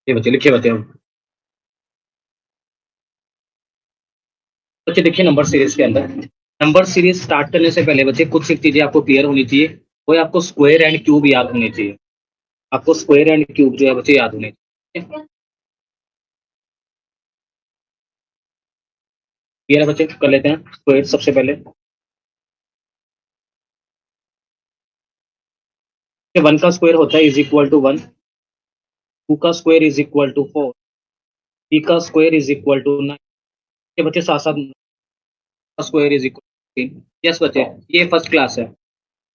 ये बच्चे लिखिए बच्चे अब। बच्चे देखिए नंबर सीरीज के अंदर नंबर सीरीज स्टार्ट करने से पहले बच्चे कुछ एक चीजें आपको क्लियर होनी चाहिए। वो है आपको स्क्वायर एंड क्यूब याद होने चाहिए। आपको स्क्वायर एंड क्यूब जो है बच्चे याद होने चाहिए। क्लियर है बच्चे, कर लेते हैं स्क्वायर सबसे पहले। वन का स्क्वायर होता है is equal to one. Two का square is equal to four. Three का square is equal to nine. ये बच्चे साथ साथ square is equal to. Yes बच्चे, ये फर्स्ट क्लास है।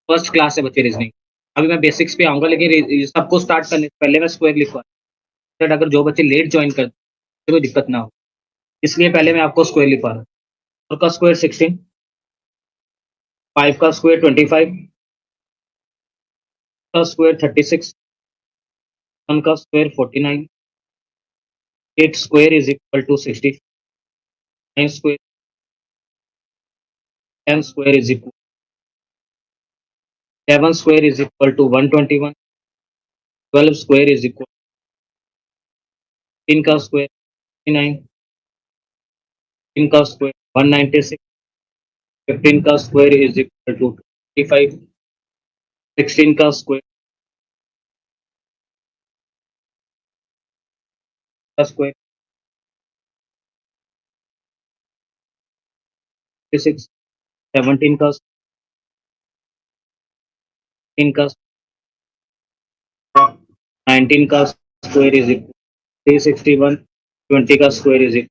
फर्स्ट क्लास है बच्चे रीजनिंग। अभी मैं बेसिक्स पे आऊंगा, लेकिन सबको स्टार्ट करने से पहले मैं स्क्वायर लिखवा, अगर जो बच्चे लेट ज्वाइन करते हैं कोई दिक्कत ना हो, इसलिए पहले मैं आपको स्क्वायर लिखवा रहा हूँ। फोर का स्क्वायर 16। फाइव का स्क्वायर 25। का स्क्वायर 36। वन का square 49। Eight square is equal to 60। Nine square, ten square is equal, seven square is equal to 121। Twelve square is equal, तीन का स्क्वायर 9। तीन का स्क्वायर 196। फिफ्टीन का square is equal to 25। Sixteen का square का square 36। Seventeen का, इन का, 19 का स्क्वायर इज इक्वल 361। 20 का स्क्वायर इज इक्वल,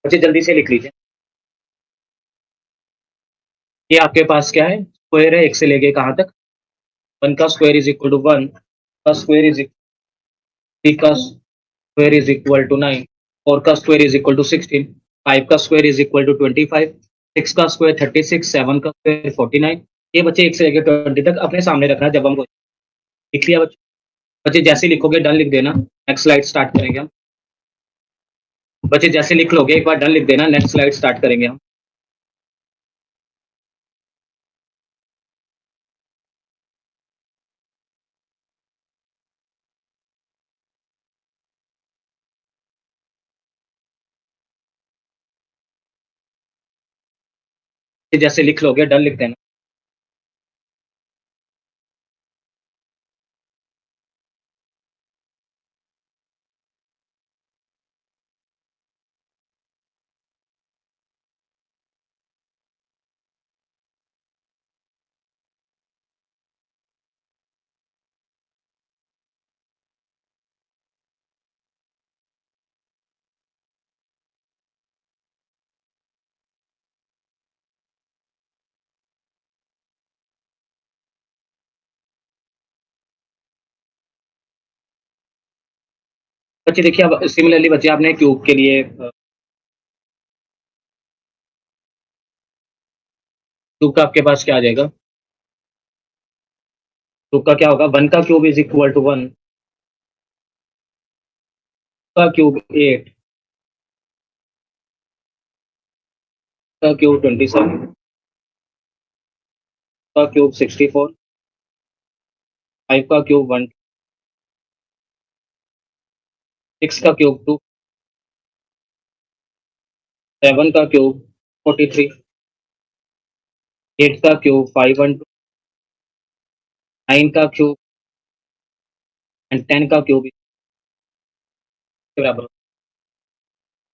बच्चे जल्दी से लिख लीजिए। ये आपके पास क्या है, स्क्वायर है एक से लेके कहाँ तक। वन का square is equal to one. का स्क्वायर इज इक्वल, थ्री का square is equal to nine. Four का square is equal to 16। Five का square is equal to 25। Six का स्क्वायर 36। सेवन का स्क्वायर 49। ये बच्चे एक से लेके 20 तक अपने सामने रखना जब हम लिख लिया बच्चे। बच्चे जैसे लिखोगे डन लिख देना, नेक्स्ट स्लाइड स्टार्ट करेंगे हम। बच्चे जैसे लिख लोगे एक बार डन लिख देना, नेक्स्ट स्लाइड स्टार्ट करेंगे हम। जैसे लिख लोगे डन लिख देना। बच्चे देखिए अब सिमिलरली बच्चे आपने क्यूब के लिए क्यूब का आपके पास क्या आ जाएगा। क्यूब का क्या होगा, वन का cube is equal to one. का क्यूब 8। का क्यूब 27। का क्यूब 64। फाइव का क्यूब 1। सिक्स का क्यूब 2। सेवन का क्यूब 43। एट का क्यूब 512। नाइन का क्यूब एंड टेन का क्यूब के बराबर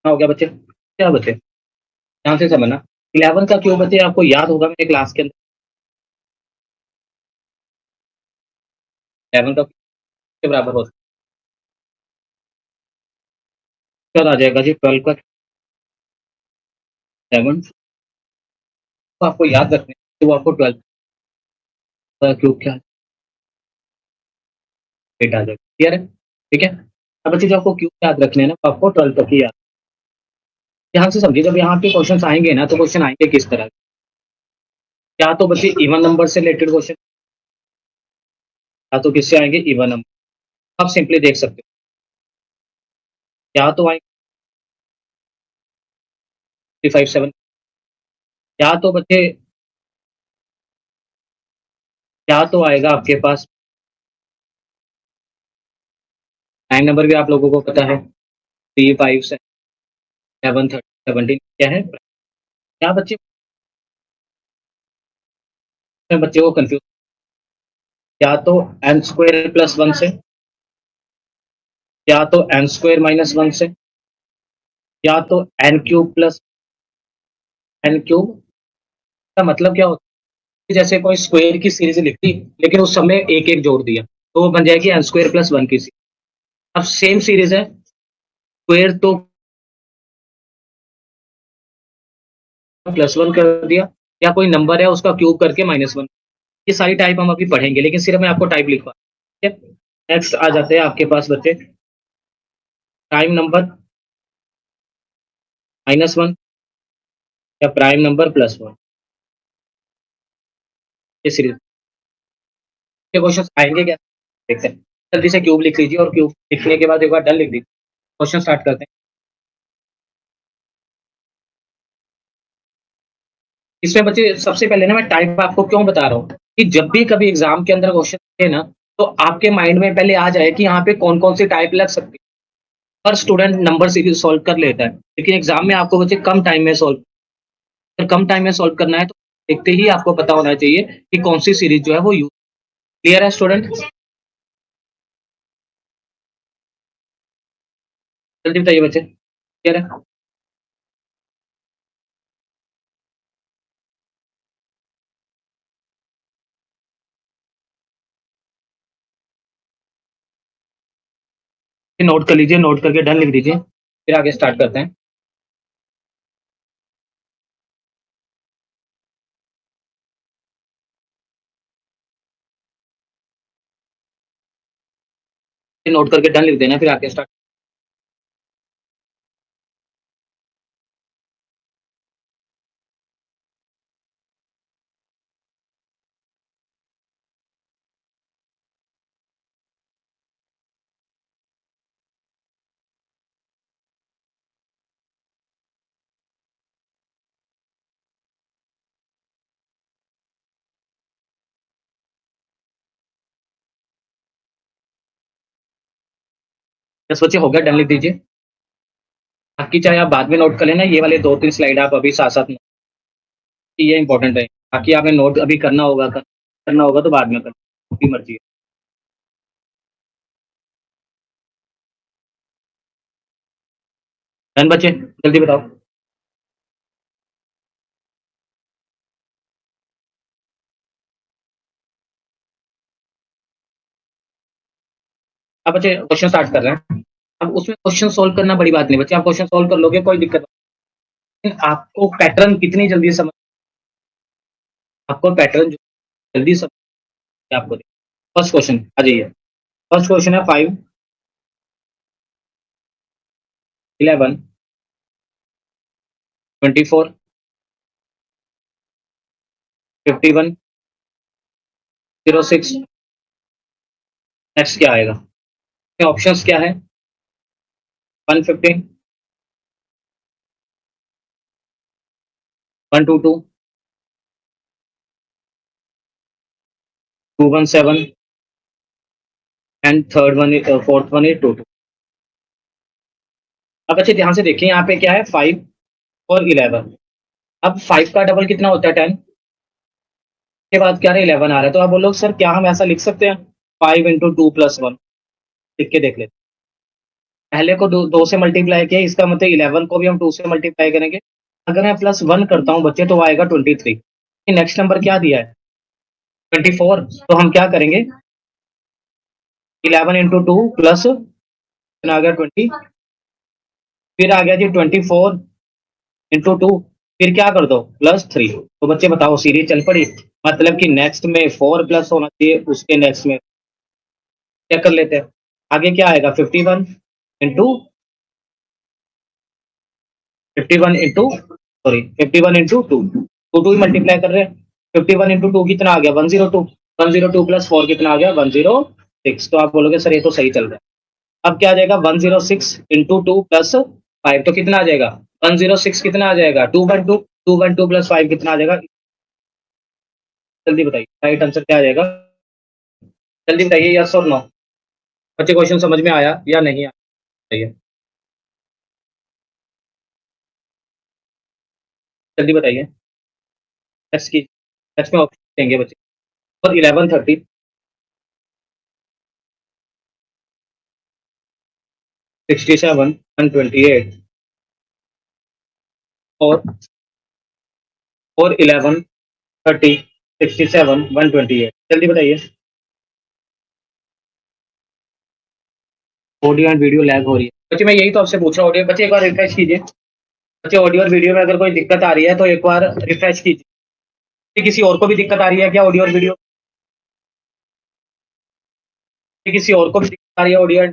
हो गया बच्चे। क्या बच्चे ध्यान से समझना। 11 का क्यूब बच्चे आपको याद होगा मेरे क्लास के अंदर। 11 का के बराबर होता है, क्या आ जाएगा जी 12 का 7। तो आपको याद रखने, तो वो आपको 12 का क्यूब क्या 8 आ जाएगा। क्लियर है, ठीक है। अब बच्चे जो आपको क्यूब याद रखने हैं ना, तो आपको 12 तक ही याद। ध्यान से समझिए, जब यहाँ पे क्वेश्चन आएंगे ना, तो क्वेश्चन आएंगे किस तरह। या तो बच्चे इवन नंबर से रिलेटेड क्वेश्चन, या तो किससे आएंगे, इवन नंबर। आप सिंपली देख सकते हो, या तो आएंगे 357। या तो बच्चे, या तो आएगा आपके पास टाइम नंबर भी आप लोगों को पता है 3 5 7 30 17 क्या है क्या बच्चे को कंफ्यूज या तो एन स्क्वायर प्लस 1 से या तो एन स्क्वायर माइनस 1 से या तो n cube plus n cube का मतलब क्या होता है जैसे कोई स्क्वायर की सीरीज लिखी लेकिन उस समय एक एक जोड़ दिया तो वो बन जाएगी एन स्क्वायर प्लस 1 की सीरीज। अब सेम सीरीज है स्क्वायर तो प्लस 1 कर दिया या कोई नंबर है उसका क्यूब करके -1। ये सारी टाइप हम अभी पढ़ेंगे लेकिन सिर्फ मैं आपको टाइप लिखवा ठीक है। नेक्स्ट आ जाते हैं आपके पास बच्चे प्राइम नंबर -1 या प्राइम नंबर +1 ये सीरीज के क्वेश्चन आएंगे क्या देखते हैं। जल्दी से क्यूब लिख लीजिए और क्यूब लिखने के बाद एक बार डन लिख दीजिए। क्वेश्चन स्टार्ट करते हैं। इसमें बच्चे सबसे पहले ना मैं टाइप आपको क्यों बता रहा हूँ कि जब भी कभी एग्जाम के अंदर क्वेश्चन है ना तो आपके माइंड में पहले आ जाए कि यहाँ पे कौन कौन सी टाइप लग सकती है। हर स्टूडेंट नंबर सीरीज सॉल्व कर लेता है लेकिन एग्जाम में आपको बच्चे कम टाइम में सॉल्व अगर कम टाइम में सॉल्व करना है तो देखते ही आपको पता होना चाहिए कि कौन सी सीरीज जो है वो यूज क्लियर है स्टूडेंट। जल्दी बताइए बच्चे क्लियर है। नोट कर लीजिए नोट करके डन लिख दीजिए फिर आगे स्टार्ट करते हैं। नोट करके डन लिख देना फिर आगे स्टार्ट। बस बच्चे हो गया डन लिख दीजिए। बाकी चाहे आप बाद में नोट कर लेना ये वाले 2 3 स्लाइड आप अभी साथ साथ ये इंपॉर्टेंट है बाकी आपने नोट अभी करना होगा तो बाद में करना आपकी मर्जी है। डन बच्चे जल्दी बताओ। अब बच्चे क्वेश्चन स्टार्ट कर रहे हैं। अब उसमें क्वेश्चन सोल्व करना बड़ी बात नहीं बच्चे आप क्वेश्चन सोल्व कर लोगे कोई दिक्कत नहीं आपको पैटर्न कितनी जल्दी समझ आपको पैटर्न जल्दी समझ आपको फर्स्ट क्वेश्चन आ जाइए। फर्स्ट क्वेश्चन है 5 11 24 51 06। नेक्स्ट क्या आएगा ऑप्शंस क्या है 115 122 217 and third one fourth one is 22। अब अच्छे ध्यान से देखिए यहाँ पे क्या है 5 और 11। अब 5 का डबल कितना होता है 10 के बाद क्या है 11 आ रहा है तो आप बोलो सर क्या हम ऐसा लिख सकते हैं 5 × 2 + 1 लिख के देख लेते पहले को 2 से मल्टीप्लाई किया इसका मतलब 11 को भी हम 2 से मल्टीप्लाई करेंगे। अगर मैं +1 करता हूँ बच्चे तो वो आएगा 23। नेक्स्ट नंबर क्या दिया है 24 तो हम क्या करेंगे 11 × 2 प्लस आ गया 20 फिर आ गया जी 24 × 2 फिर क्या कर दो +3 तो बच्चे बताओ सीरीज चल पड़ी मतलब कि नेक्स्ट में 4 प्लस होना चाहिए उसके नेक्स्ट में क्या कर लेते हैं आगे क्या आएगा 51 × 2 टू ही मल्टीप्लाई कर रहे हैं 51 × 2 कितना आ गया 102 102 + 4 कितना आ गया 106 तो आप बोलोगे सर ये तो सही चल रहा है। अब क्या आ जाएगा 106 × 2 + 5 तो कितना आ जाएगा 106 कितना आ जाएगा 2 × 2 2 × 2 + 5 कितना आ जाएगा जल्दी बताइए राइट आंसर क्या आ जाएगा जल्दी बताइए यस और नो। बच्चे क्वेश्चन समझ में आया या नहीं आया? बताइए, जल्दी बताइए। नेक्स्ट की नेक्स्ट में ऑप्शन देंगे बच्चे। और 11:30, 67, 128 और 11:30, 67, 128। जल्दी बताइए। ऑडियो एंड वीडियो लैग हो रही है बच्चे, मैं यही तो आपसे पूछ रहा हूँ। ऑडियो बच्चे एक बार रिफ्रेश कीजिए। बच्चे ऑडियो और वीडियो में अगर कोई दिक्कत आ रही है तो एक बार रिफ्रेश कीजिए। किसी और को भी दिक्कत आ रही है क्या ऑडियो और वीडियो? किसी और को भी दिक्कत आ रही है ऑडियो?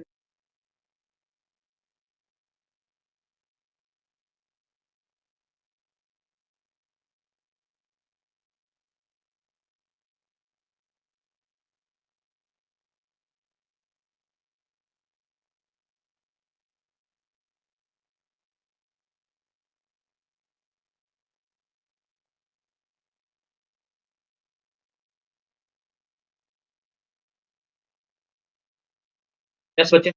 यस बच्चे।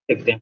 देखते हैं।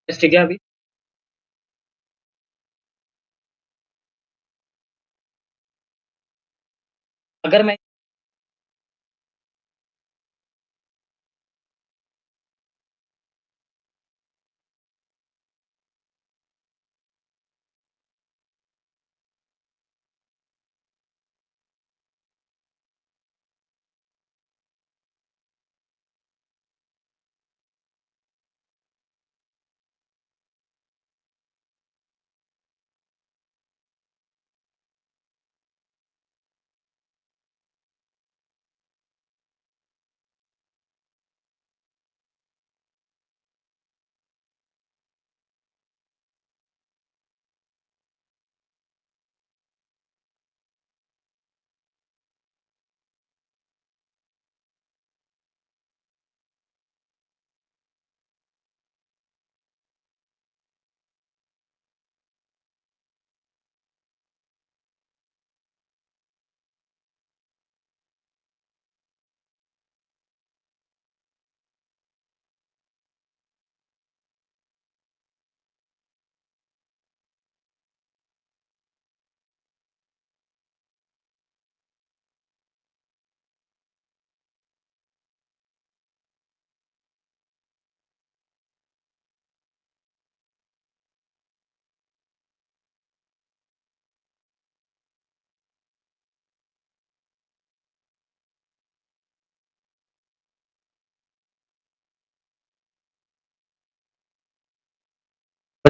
यस ठीक है। अभी अगर मैं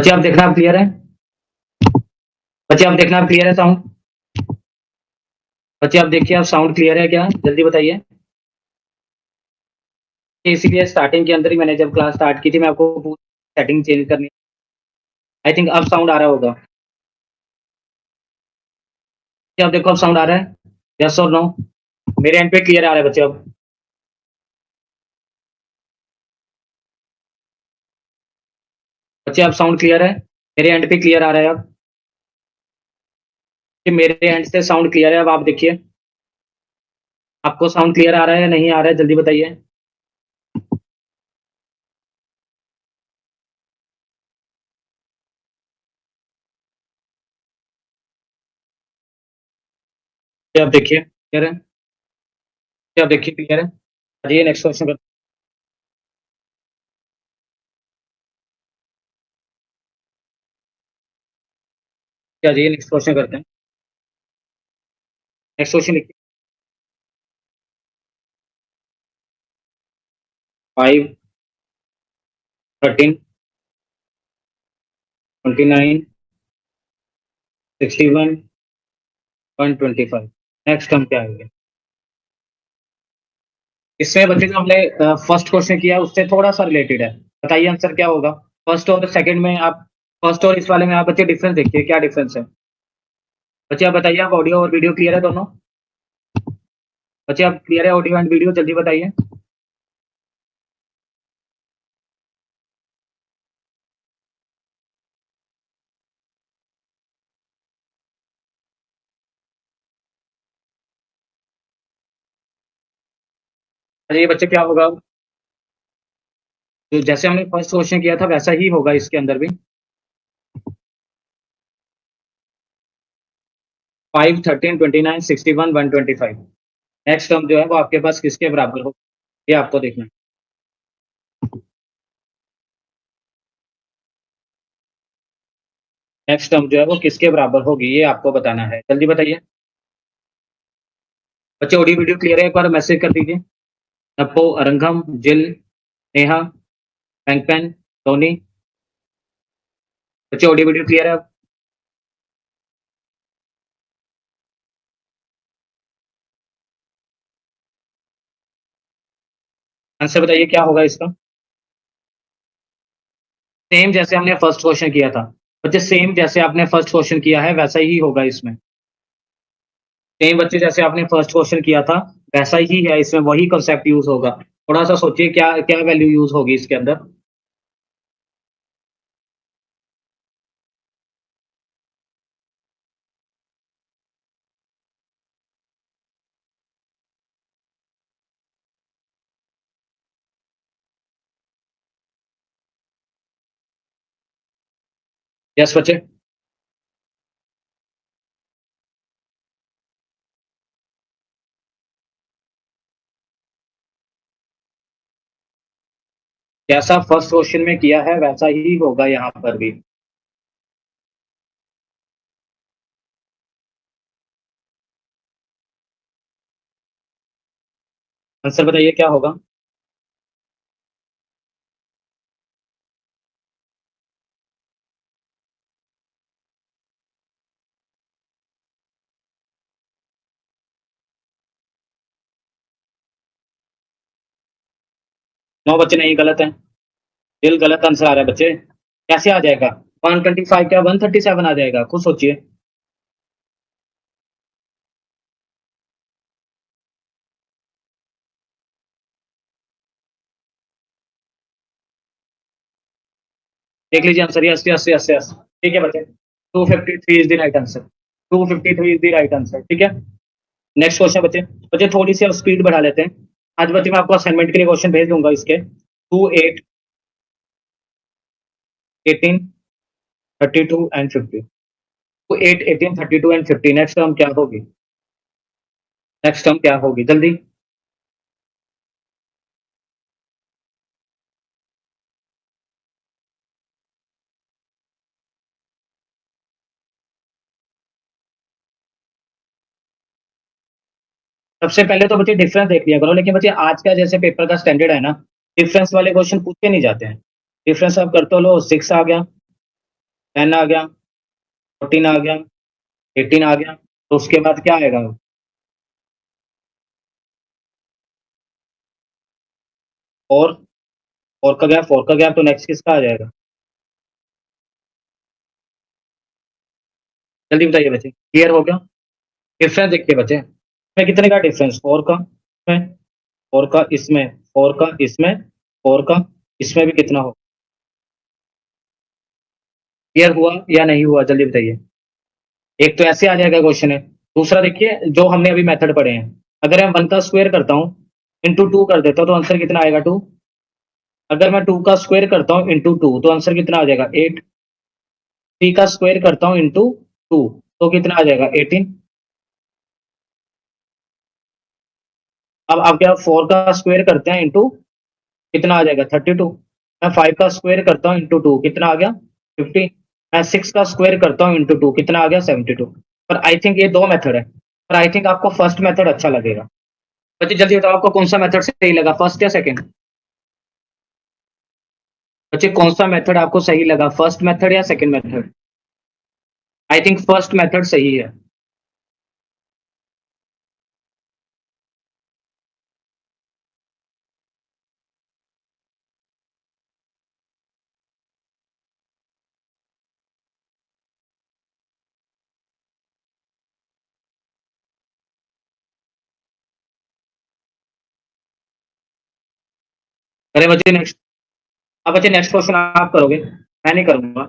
बच्चे आप देखना आप क्लियर है? बच्चे आप देखना आप क्लियर है साउंड? बच्चे आप देखिए आप साउंड क्लियर है क्या? जल्दी बताइए। इसीलिए स्टार्टिंग के अंदर ही मैंने जब क्लास स्टार्ट की थी मैं आपको पूरी सेटिंग चेंज करनी। आई थिंक अब साउंड आ रहा होगा। क्या आप देखो अब साउंड आ रहा है? यस और नो? मेरे एंड पे क्लियर आ रहा है बच्चे अब? बच्चे अब साउंड क्लियर है? मेरे एंड पे क्लियर आ रहा है अब? कि मेरे एंड से साउंड क्लियर है अब आप देखिए। आपको साउंड क्लियर आ रहा है या नहीं आ रहा है जल्दी बताइए। क्या आप देखिए क्लियर है? क्या आप देखिए क्लियर है? चलिए नेक्स्ट क्वेश्चन करते हैं। चलिए नेक्स्ट क्वेश्चन करते हैं। नेक्स्ट क्वेश्चन लिखिए। 5, 13, 29, 61, 125। नेक्स्ट हम क्या आएंगे? इसमें बच्चे जो हमने फर्स्ट क्वेश्चन किया उससे थोड़ा सा रिलेटेड है। बताइए आंसर क्या होगा? फर्स्ट और सेकंड में आप, फर्स्ट और इस वाले में आप बच्चे डिफरेंस देखिए क्या डिफरेंस है। बच्चे आप बताइए आप ऑडियो और वीडियो क्लियर है दोनों? बच्चे आप क्लियर है ऑडियो एंड वीडियो जल्दी बताइए। अरे ये बच्चे क्या होगा? तो जैसे हमने फर्स्ट क्वेश्चन किया था वैसा ही होगा इसके अंदर भी। 5, 13, 29, 61, 125। नेक्स्ट टर्म जो है वो आपके पास किसके बराबर हो, ये आपको देखना है। नेक्स्ट टर्म जो है वो किसके बराबर होगी ये आपको बताना है, जल्दी बताइए। बच्चे ऑडियो वीडियो क्लियर है? एक बार मैसेज कर दीजिए। नप्पो, अरंगम, जिल, नेहा, पैंगपेन, टोनी। बच्चे ऑडियो वीडियो क्लियर है? आंसर बताइए क्या होगा इसका? सेम जैसे हमने फर्स्ट क्वेश्चन किया था। बच्चे सेम जैसे आपने फर्स्ट क्वेश्चन किया है वैसा ही होगा इसमें। सेम बच्चे जैसे आपने फर्स्ट क्वेश्चन किया था वैसा ही है इसमें, वही कंसेप्ट यूज होगा। थोड़ा सा सोचिए क्या क्या वैल्यू यूज होगी इसके अंदर। यस बच्चे? जैसा फर्स्ट क्वेश्चन में किया है वैसा ही होगा यहाँ पर भी। आंसर बताइए क्या होगा? नौ बच्चे नहीं, गलत है। दिल गलत आंसर आ रहा है बच्चे। कैसे आ जाएगा? 125 क्या 137 आ जाएगा? खुद सोचिए। देख लीजिए answer, yes yes yes yes. ठीक है बच्चे, 253 is the right answer. 253 is the right answer, ठीक है। नेक्स्ट क्वेश्चन बच्चे। बच्चे थोड़ी सी अब स्पीड बढ़ा लेते हैं। आज बच्चे मैं आपको असाइनमेंट के लिए क्वेश्चन भेज दूंगा इसके। 2, 8, 18, 32 एंड 50। 2, 8, 18, 32 एंड 50। नेक्स्ट टर्म क्या होगी? नेक्स्ट टर्म क्या होगी जल्दी? सबसे पहले तो बच्चे डिफरेंस देख लिया करो, लेकिन बच्चे आज का जैसे पेपर का स्टैंडर्ड है ना, डिफरेंस वाले क्वेश्चन पूछे नहीं जाते हैं। डिफरेंस आप करते हो, लो 6 आ गया, 10 आ गया, 14 आ गया, 18 आ गया, तो उसके बाद क्या आएगा? फोर, फोर का गया, फोर का गया, तो नेक्स्ट किसका आ जाएगा? जल्दी बताइए बच्चे, क्लियर हो गया? डिफरेंस देखिए बच्चे, इसमें कितने का डिफरेंस? फोर का इसमें, फोर का इसमें, फोर का इसमें, फोर का इसमें भी कितना हो? क्लियर हुआ या नहीं हुआ, जल्दी बताइए। एक तो ऐसे आ जाएगा क्वेश्चन है। दूसरा देखिए, जो हमने अभी मेथड पढ़े हैं, अगर मैं वन का स्क्वायर करता हूँ इंटू टू कर देता हूँ तो आंसर कितना आएगा? टू। अगर मैं टू का स्क्वायर करता हूँ इंटू टू तो आंसर कितना आ जाएगा? एट। थ्री का स्क्वायर करता हूँ इंटू टू तो कितना आ जाएगा? 18। अब क्या फोर का स्क्वायर करते हैं इंटू, कितना आ जाएगा? 32। मैं फाइव का स्क्वायर करता हूँ इंटू टू, कितना आ गया? 50। मैं सिक्स का स्क्वायर करता हूँ इंटू टू, कितना आ गया? 72। पर आई थिंक ये दो मेथड है, पर आई थिंक आपको फर्स्ट मेथड अच्छा लगेगा। बच्चे जल्दी बताओ, आपको कौन सा मेथड सही लगा, फर्स्ट या सेकंड? बच्चे कौन सा मेथड आपको सही लगा, फर्स्ट मेथड या second method? I think first method सही है। अरे बच्चे नेक्स्ट, अब बच्चे नेक्स्ट क्वेश्चन आप करोगे, मैं नहीं करूंगा।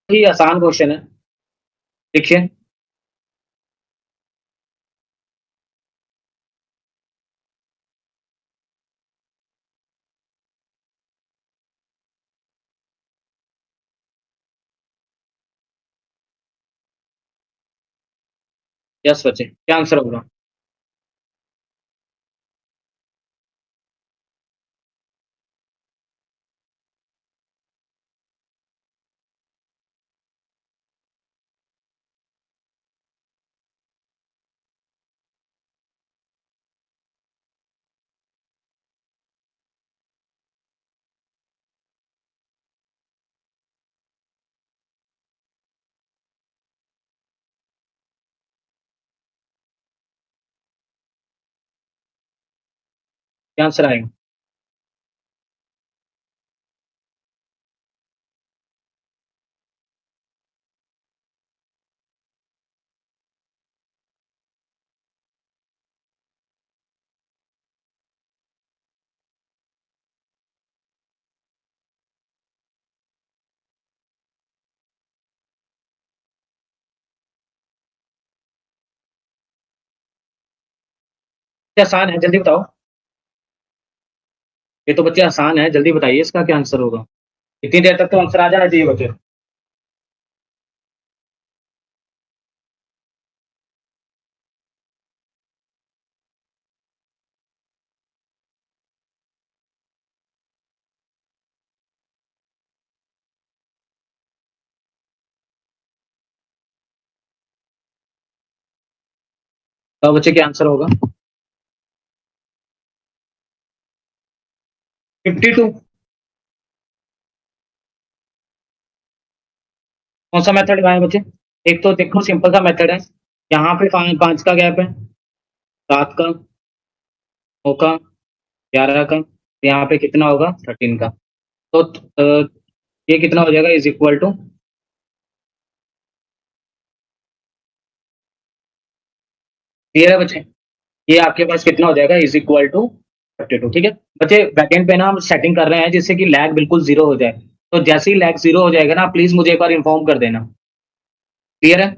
ये आसान क्वेश्चन है, देखिए। यस बच्चे, क्या आंसर होगा? क्या आंसर आएगा? ये आसान है, जल्दी बताओ। ये तो बच्चे आसान है, जल्दी बताइए इसका क्या आंसर होगा। इतनी देर तक तो आंसर आ जाना चाहिए बच्चे। तो बच्चे क्या आंसर होगा? 52। कौन सा मेथड लगाए बच्चे? एक तो देखो सिंपल सा मेथड है, यहाँ पे पांच का गैप है, सात का, नौ का, 11 का, यहाँ पे कितना होगा? 13 का। तो ये कितना हो जाएगा? इज इक्वल टू, क्लियर है बच्चे? ये आपके पास कितना हो जाएगा? इज इक्वल टू 32, ठीक है। बच्चे बैकेंड पे ना हम सेटिंग कर रहे हैं जिससे कि लैग बिल्कुल जीरो हो जाए, तो जैसे ही लैग जीरो हो जाएगा ना, प्लीज मुझे एक बार इन्फॉर्म कर देना। क्लियर है?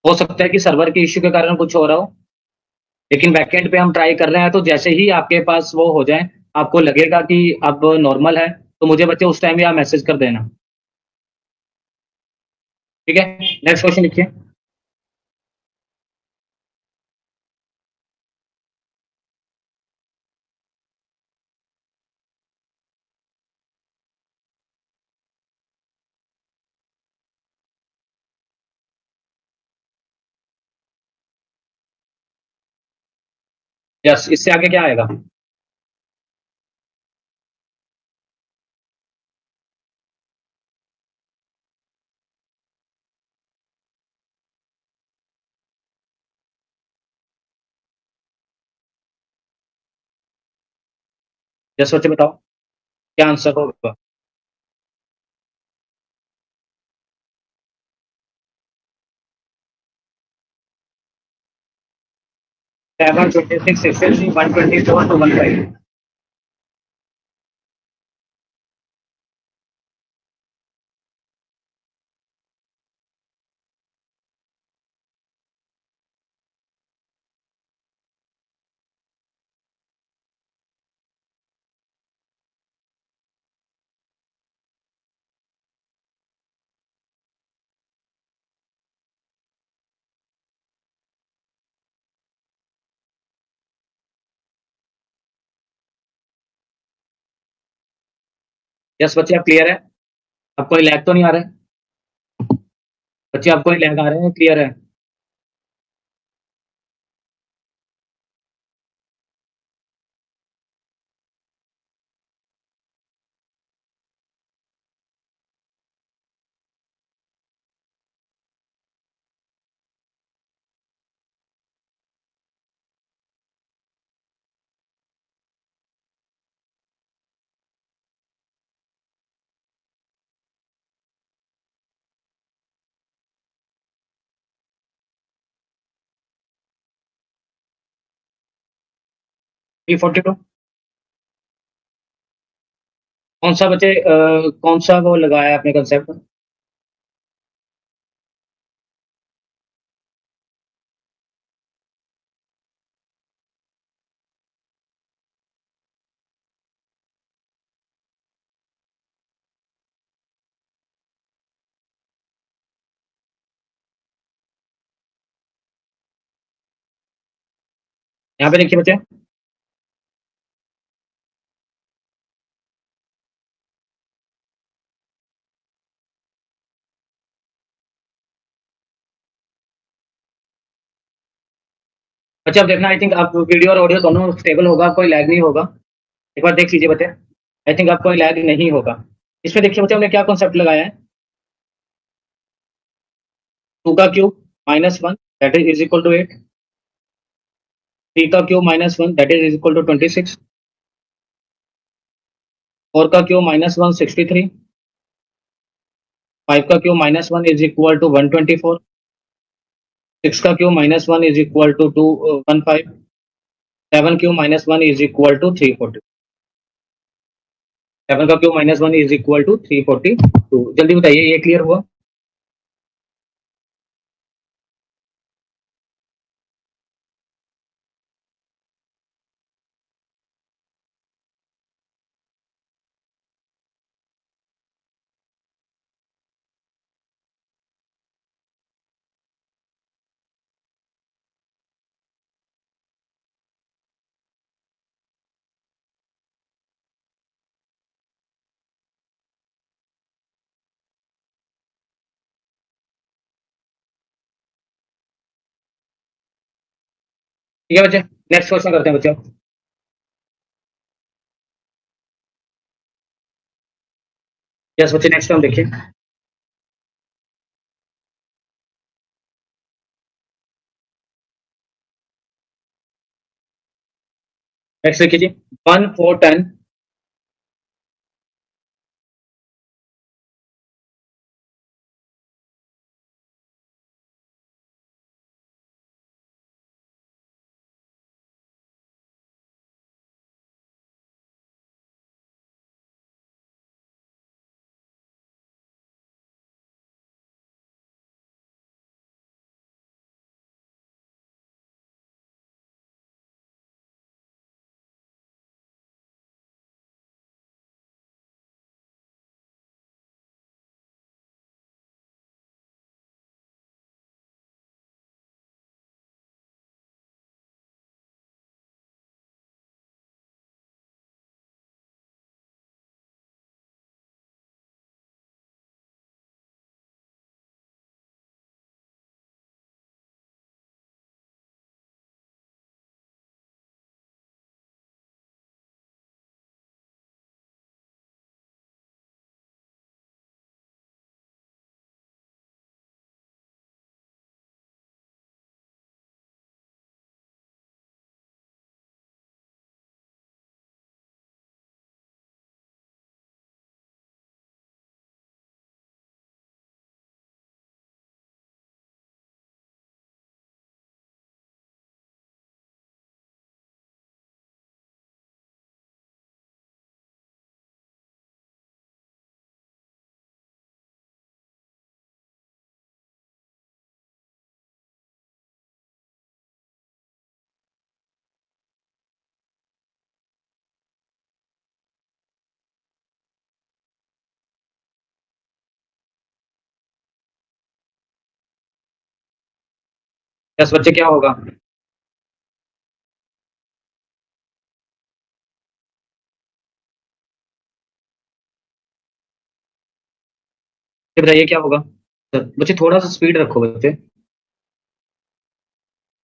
हो सकता है कि सर्वर के इश्यू के कारण कुछ हो रहा हो, लेकिन बैकएंड पे हम ट्राई कर रहे हैं, तो जैसे ही आपके पास वो हो जाए, आपको लगेगा कि अब नॉर्मल है, तो मुझे बच्चे उस टाइम ही आप मैसेज कर देना। ठीक है, नेक्स्ट क्वेश्चन लिखिए। यस, इससे आगे क्या आएगा? यस बच्चे बताओ, क्या आंसर होगा? 7, 26, 63, 124 to 15। यस बच्चे आप क्लियर है? आपको कोई लैग तो नहीं आ रहा है? बच्चे आपको कोई लैग आ रहे हैं, क्लियर है? P42 कौन सा बच्चे कौन सा वो लगाया आपने कंसेप्ट? यहाँ पे देखिए बच्चे, बच्चे अब देखना, आई थिंक आप वीडियो और ऑडियो दोनों स्टेबल होगा, कोई लैग नहीं होगा। एक बार देख लीजिए बच्चे, आई थिंक आपको कोई लैग नहीं होगा। इसमें देखिए बच्चे हमने क्या कॉन्सेप्ट लगाया है, 2 का cube minus 1 that is equal to 8, 3 का cube minus 1 that is equal to 26, 4 का क्यूब माइनस 1 63, 5 का cube minus 1 is equal to 124, 6 का cube minus 1 is equal to 215, 7 cube minus 1 is equal to 340, 7 का cube minus 1 is equal to 342। जल्दी बताइए, ये clear हुआ? ठीक है बच्चे, नेक्स्ट क्वेश्चन करते हैं बच्चों। यस बच्चे, नेक्स्ट हम देखिए। नेक्स्ट देखिए जी, 1 4 10 यस बच्चे क्या होगा? ये बताइए क्या होगा? सर बच्चे थोड़ा सा स्पीड रखो बच्चे।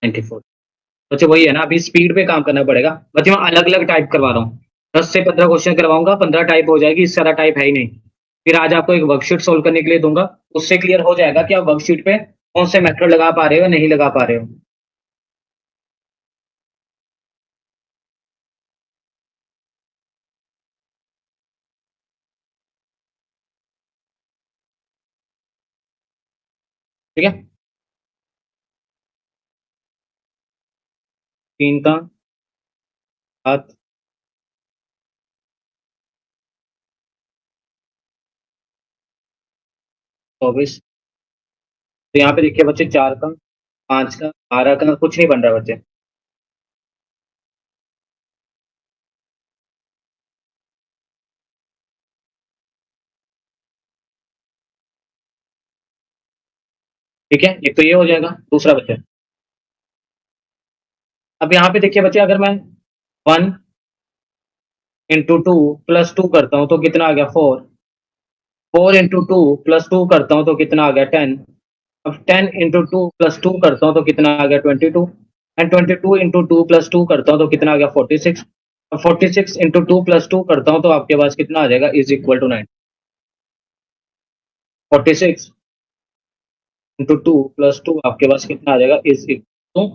94। बच्चे वही है ना, अभी स्पीड पे काम करना पड़ेगा बच्चे। मैं अलग अलग टाइप करवा रहा हूँ, 10 से 15 क्वेश्चन करवाऊंगा, 15 टाइप हो जाएगी, इससे ज्यादा टाइप है ही नहीं। फिर आज आपको एक वर्कशीट सोल्व करने के लिए दूंगा, उससे क्लियर हो जाएगा कि आप वर्कशीट पे कौन से मेथड लगा पा रहे हो नहीं लगा पा रहे हो। ठीक है। 3 का 7, 24। तो यहाँ पे देखिए बच्चे 4 का, 5 का, 12 का कुछ नहीं बन रहा बच्चे। ठीक है, एक तो ये हो जाएगा। दूसरा बच्चे, अब यहाँ पे देखिए बच्चे, अगर मैं 1 × 2 +2 करता हूँ तो कितना आ गया? 4। 4 × 2 +2 करता हूँ तो कितना आ गया? 10। अब 10 × 2 +2 करता हूँ तो कितना आ गया? 22। एंड 22 × 2 +2 करता हूँ तो कितना आ गया? 46। अब 46 × 2 +2 करता हूँ तो आपके पास कितना आ जाएगा? Is equal to 9। 46 × 2 +2 आपके पास कितना आ जाएगा? Is equal to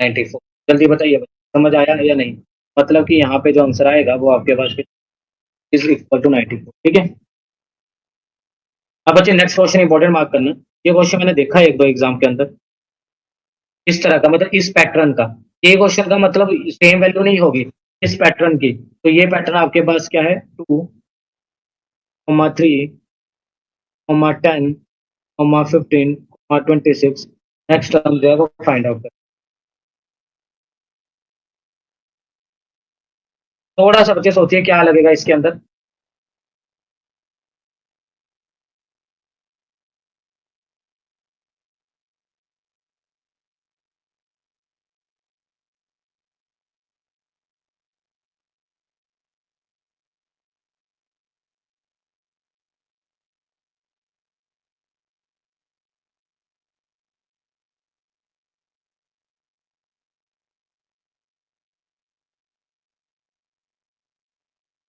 94। जल्दी बताइए बच्चे, समझ आया है या नहीं? मतलब कि यहाँ पे जो आंसर आएगा वो आपके पास इज इक्वल टू 94। ठीक है। अब बच्चे नेक्स्ट क्वेश्चन इंपॉर्टेंट मार्क करना। ये क्वेश्चन मैंने देखा है एक दो एग्जाम के अंदर, इस तरह का, मतलब इस पैटर्न का। ये क्वेश्चन का मतलब सेम वैल्यू नहीं होगी, इस पैटर्न की। तो ये पैटर्न आपके पास क्या है? 2, 3, 10, 15, 26। नेक्स्ट टर्म जो है वो फाइंड आउट कर। थोड़ा सा बच्चे सोचिए क्या लगेगा इसके अंदर।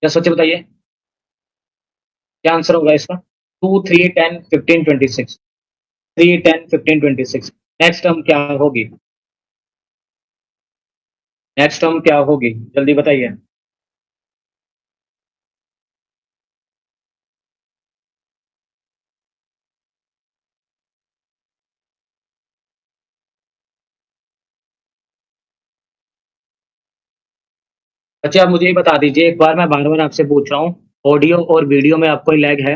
क्या सोचे बताइए, क्या आंसर होगा इसका? 2, 3, 10, 15, 26। 3, 10, 15, 26। नेक्स्ट टर्म क्या होगी? नेक्स्ट टर्म क्या होगी? जल्दी बताइए। अच्छा आप मुझे ये बता दीजिए एक बार, मैं बार बार आपसे पूछ रहा हूँ, ऑडियो और वीडियो में आपको लैग है?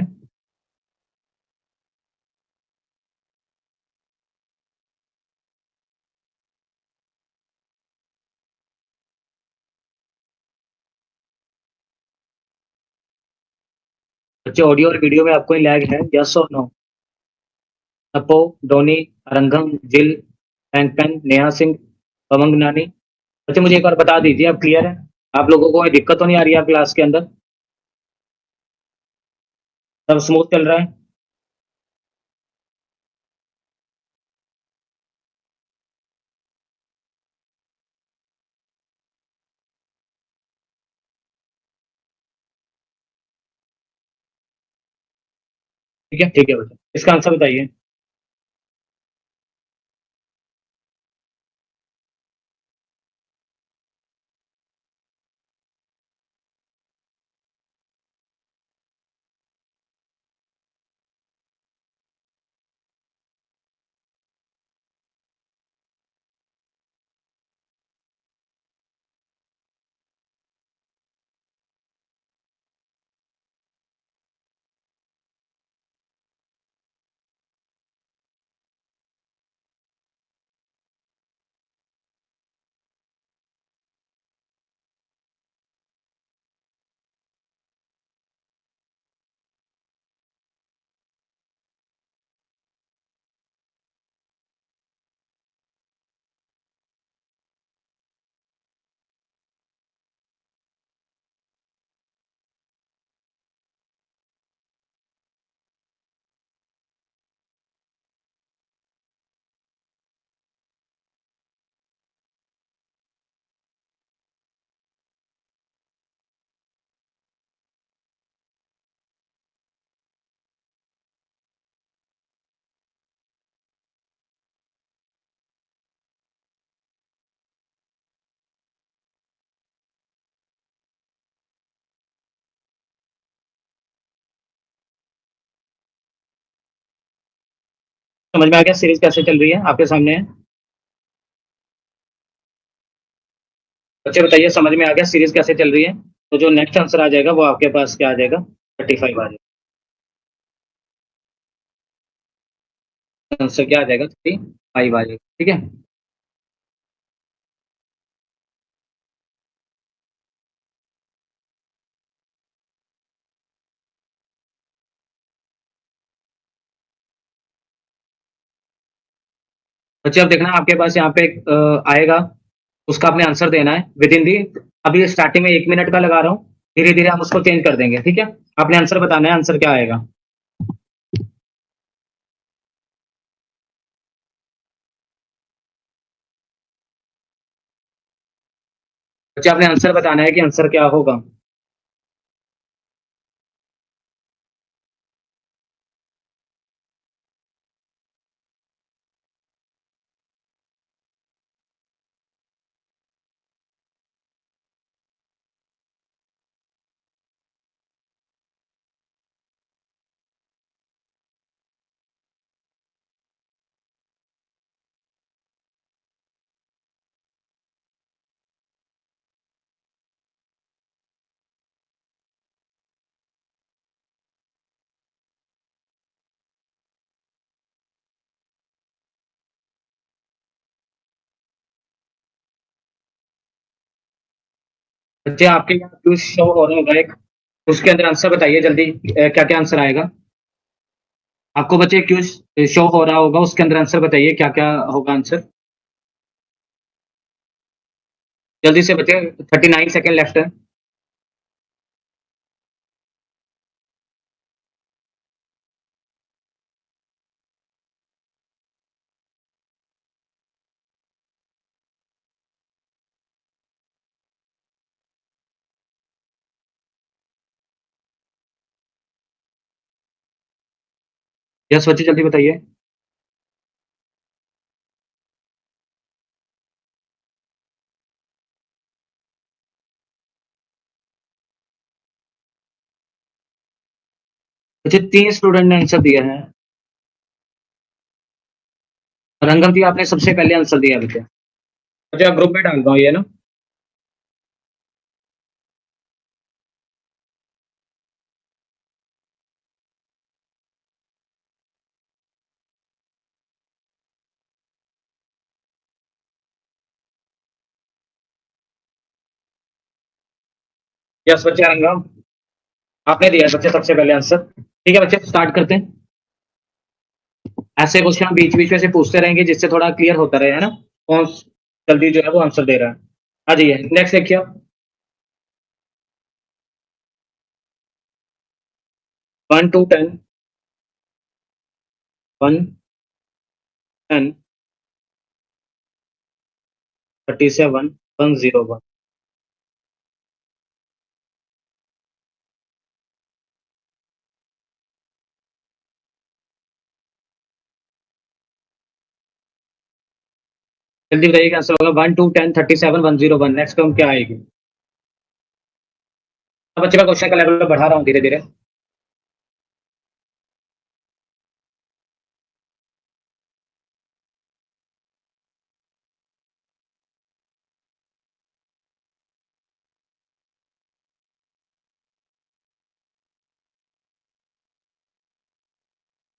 बच्चे ऑडियो और वीडियो में आपको लैग है, यस और नो? तपो, डोनी, रंगम, जिल, पैंकन, नेहा सिंह, पवंग नानी। अच्छा मुझे एक बार बता दीजिए, अब क्लियर है? आप लोगों को कोई दिक्कत तो नहीं आ रही है क्लास के अंदर? सब स्मूथ चल रहा है? ठीक है बच्चे, इसका आंसर बताइए। समझ में आ गया सीरीज कैसे चल रही है, आपके सामने है। बच्चे बताइए समझ में आ गया सीरीज कैसे चल रही है। तो जो नेक्स्ट आंसर आ जाएगा वो आपके पास क्या आ जाएगा, 35 आ जाएगा। आंसर क्या आ जाएगा, 35 आ जाएगा, ठीक है। बच्चे अब देखना आपके पास यहाँ पे आएगा, उसका आपने आंसर देना है विद इन दी। अभी स्टार्टिंग में 1 मिनट का लगा रहा हूँ, धीरे धीरे हम उसको चेंज कर देंगे, ठीक है। आपने आंसर बताना है, आंसर क्या आएगा। बच्चे आपने आंसर बताना है कि आंसर क्या होगा। बच्चे आपके यहाँ क्यूज शो हो रहा होगा एक, उसके अंदर आंसर बताइए जल्दी, क्या क्या आंसर आएगा। आपको बच्चे क्यूज शो हो रहा होगा, उसके अंदर आंसर बताइए क्या क्या होगा आंसर। जल्दी से बच्चे, 39 सेकेंड लेफ्ट है। यस बच्चे जल्दी बताइए। बच्चे 3 स्टूडेंट ने आंसर दिया है। रंगम जी आपने सबसे पहले आंसर दिया बच्चे। बच्चे ग्रुप में डालता हूँ ये ना। यस बच्चे रंगम, आपने दिया है बच्चे सबसे पहले आंसर। ठीक है बच्चे स्टार्ट करते हैं। ऐसे क्वेश्चन हम बीच बीच में से पूछते रहेंगे जिससे थोड़ा क्लियर होता रहे, है ना। कौन जल्दी जो है वो आंसर दे रहा है। आ जाइए नेक्स्ट देखिए आप। 1 to 10, 1, 10, 37, 101। जल्दी बताइए क्या आंसर होगा। 1 to 10, 37, 101, नेक्स्ट टर्म क्या आएगी। अब बच्चे का क्वेश्चन का लेवल बढ़ा रहा हूँ धीरे धीरे।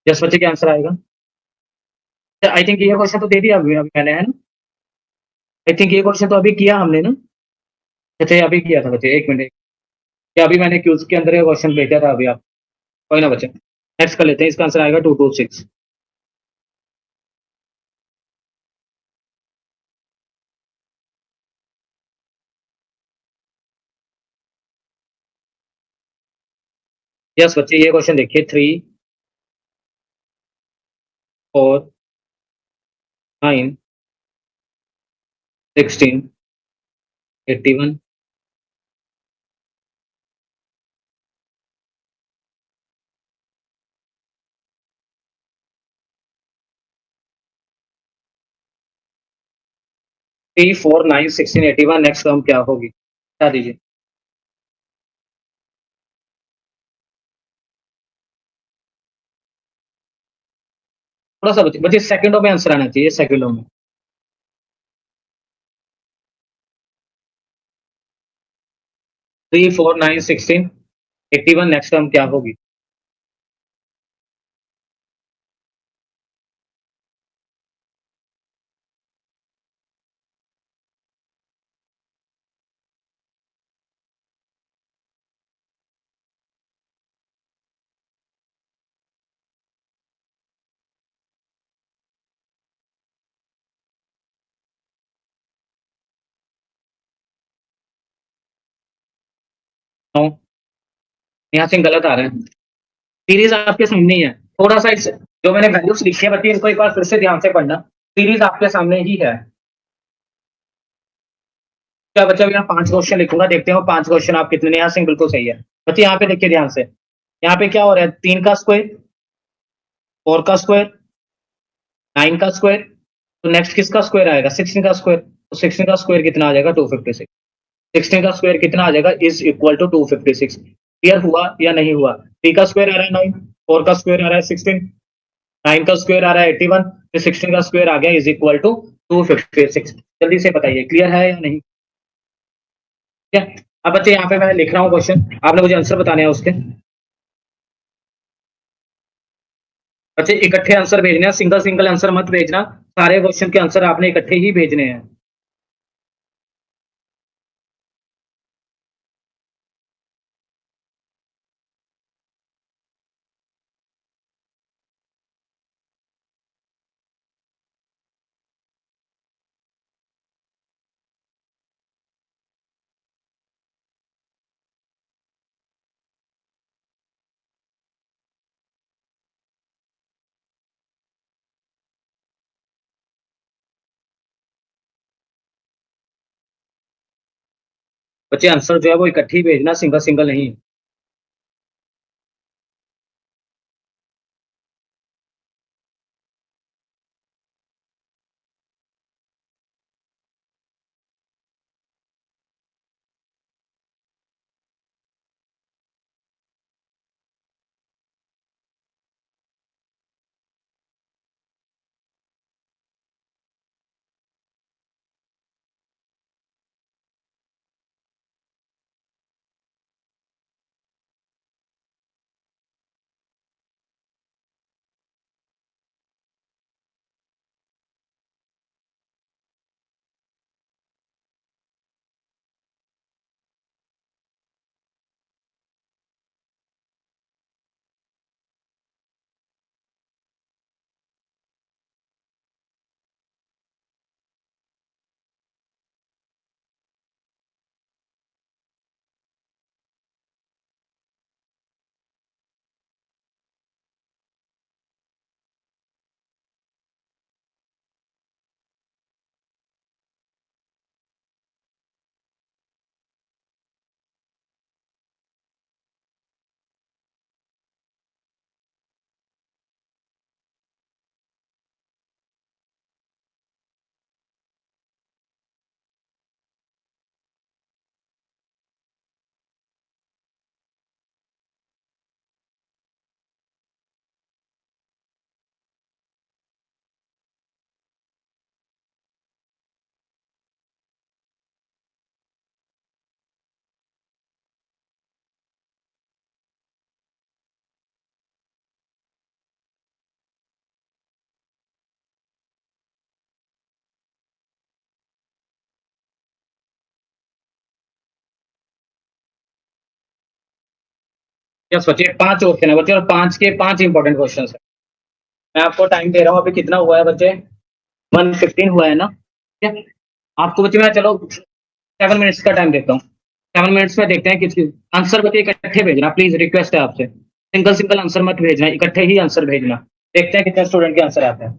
यस बच्चे क्या आंसर आएगा। आई थिंक ये क्वेश्चन तो दे दिया अभी अभी मैंने, है ना। आई थिंक ये क्वेश्चन तो अभी किया हमने ना। अच्छा ये अभी किया था बच्चे, 1 मिनट। क्या अभी मैंने क्यूज के अंदर ये क्वेश्चन भेजा था अभी आप। कोई ना बच्चे, नेक्स्ट कर लेते हैं। इसका आंसर आएगा 2 to 6। यस बच्चे ये क्वेश्चन देखिए। 3, 4, 9, 16, 81, 3, 4, 9, 16, 81, नेक्स्ट टर्म क्या होगी बता दीजिए। थोड़ा सा बच्चे बच्चे सेकंडों में आंसर आना चाहिए, सेकंडों में। 3 4 9 16 81 नेक्स्ट टर्म क्या होगी? नो, यहाँ से गलत आ रहा है। सीरीज आपके सामने ही है। थोड़ा सा इस जो मैंने वैल्यूज लिखी है बच्चे, इनको एक बार फिर से ध्यान से पढ़ना। सीरीज आपके सामने ही है। क्या बच्चा, यहाँ 5 क्वेश्चन लिखूंगा, देखते हो 5 क्वेश्चन आप कितने, यहाँ से बिल्कुल सही है। बच्चे यहाँ पे देखिए ध्यान से, यहाँ पे क्या हो रहा है, 3 का स्क्वायर, 4 का स्क्वायर, 9 का स्क्वायर, तो नेक्स्ट किसका स्क्वायर आएगा, 16 का स्क्वायर। तो 16 का स्क्वायर कितना आ जाएगा, 256। 16 का स्क्वायर कितना आ जाएगा, इज इक्वल टू 256। क्लियर हुआ या नहीं हुआ? 3 का स्क्वायर आ रहा है 9, 4 का स्क्वायर आ रहा है 16, 9 का स्क्वायर आ रहा है 81, फिर 16 का स्क्वायर आ गया इज इक्वल टू 256। जल्दी से बताइए क्लियर है या नहीं? ठीक है। अब बच्चे यहाँ पे मैं लिख रहा हूँ क्वेश्चन, आपने मुझे आंसर बताने हैं उसके। बच्चे इकट्ठे आंसर भेजने हैं, सिंगल सिंगल आंसर मत भेजना। सारे क्वेश्चन के आंसर आपने इकट्ठे ही भेजने हैं। बच्चे आंसर जो है वो इकट्ठे ही भेजना, सिंगल सिंगल नहीं। यस बच्चे, 5 क्वेश्चन है बच्चे, और 5 के 5 इंपॉर्टेंट क्वेश्चन है। मैं आपको टाइम दे रहा हूँ, अभी कितना हुआ है बच्चे, 1:15 हुआ है ना? ठीक है। आपको बच्चे मैं चलो 7 मिनट्स का टाइम देता हूँ। 7 मिनट्स में देखते हैं किसकी आंसर, बच्चे इकट्ठे भेजना प्लीज, रिक्वेस्ट है आपसे। सिंगल सिंगल आंसर मत भेजना, इकट्ठे ही आंसर भेजना। देखते हैं कितने स्टूडेंट के आंसर आते हैं।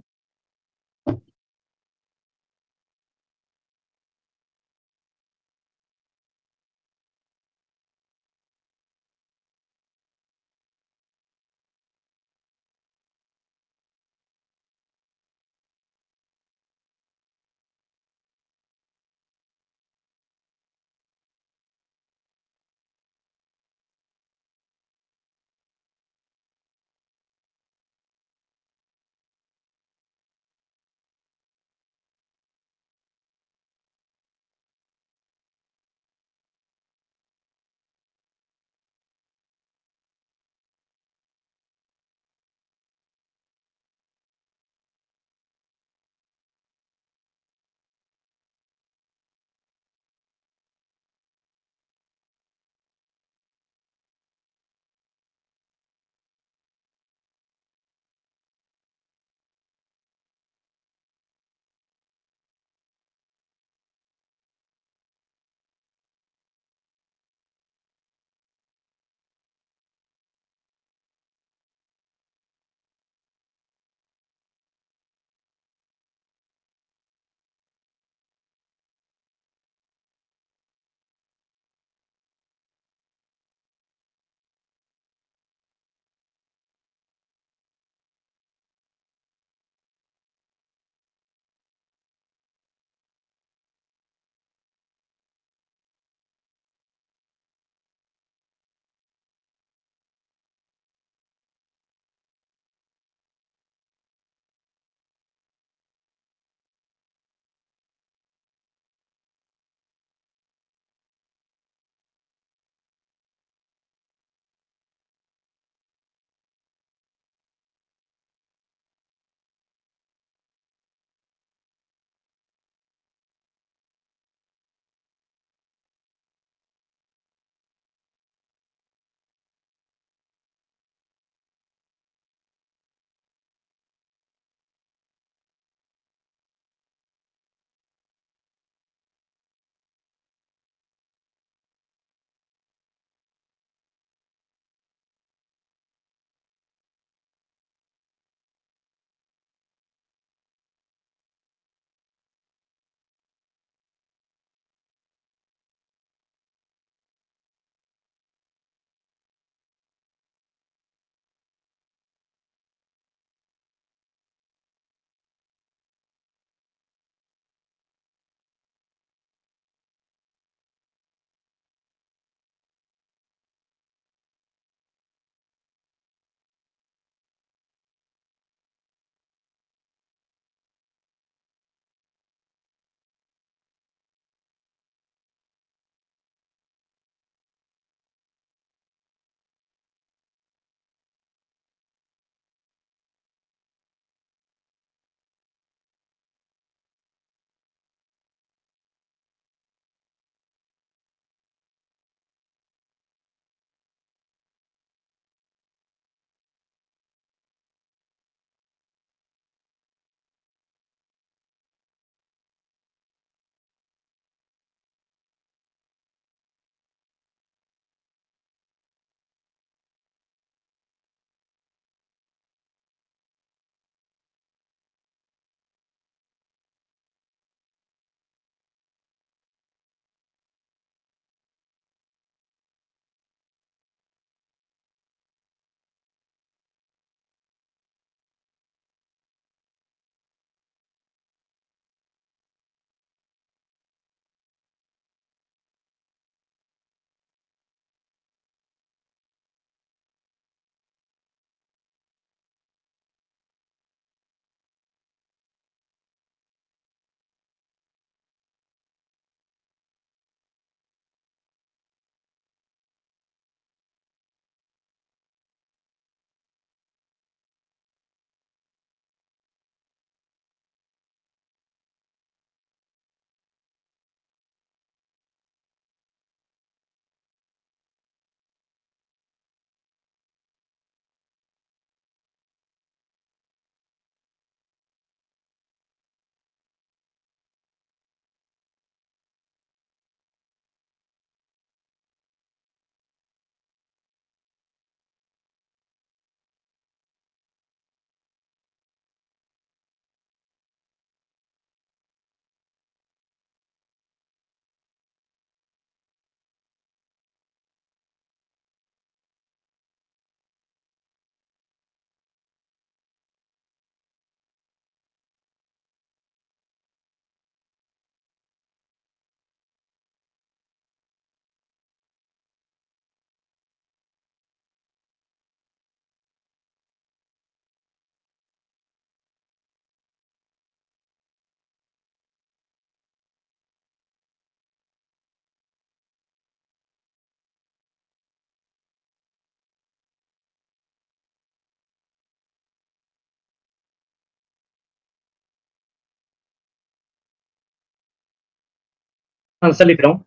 आंसर लिख रहा हूँ,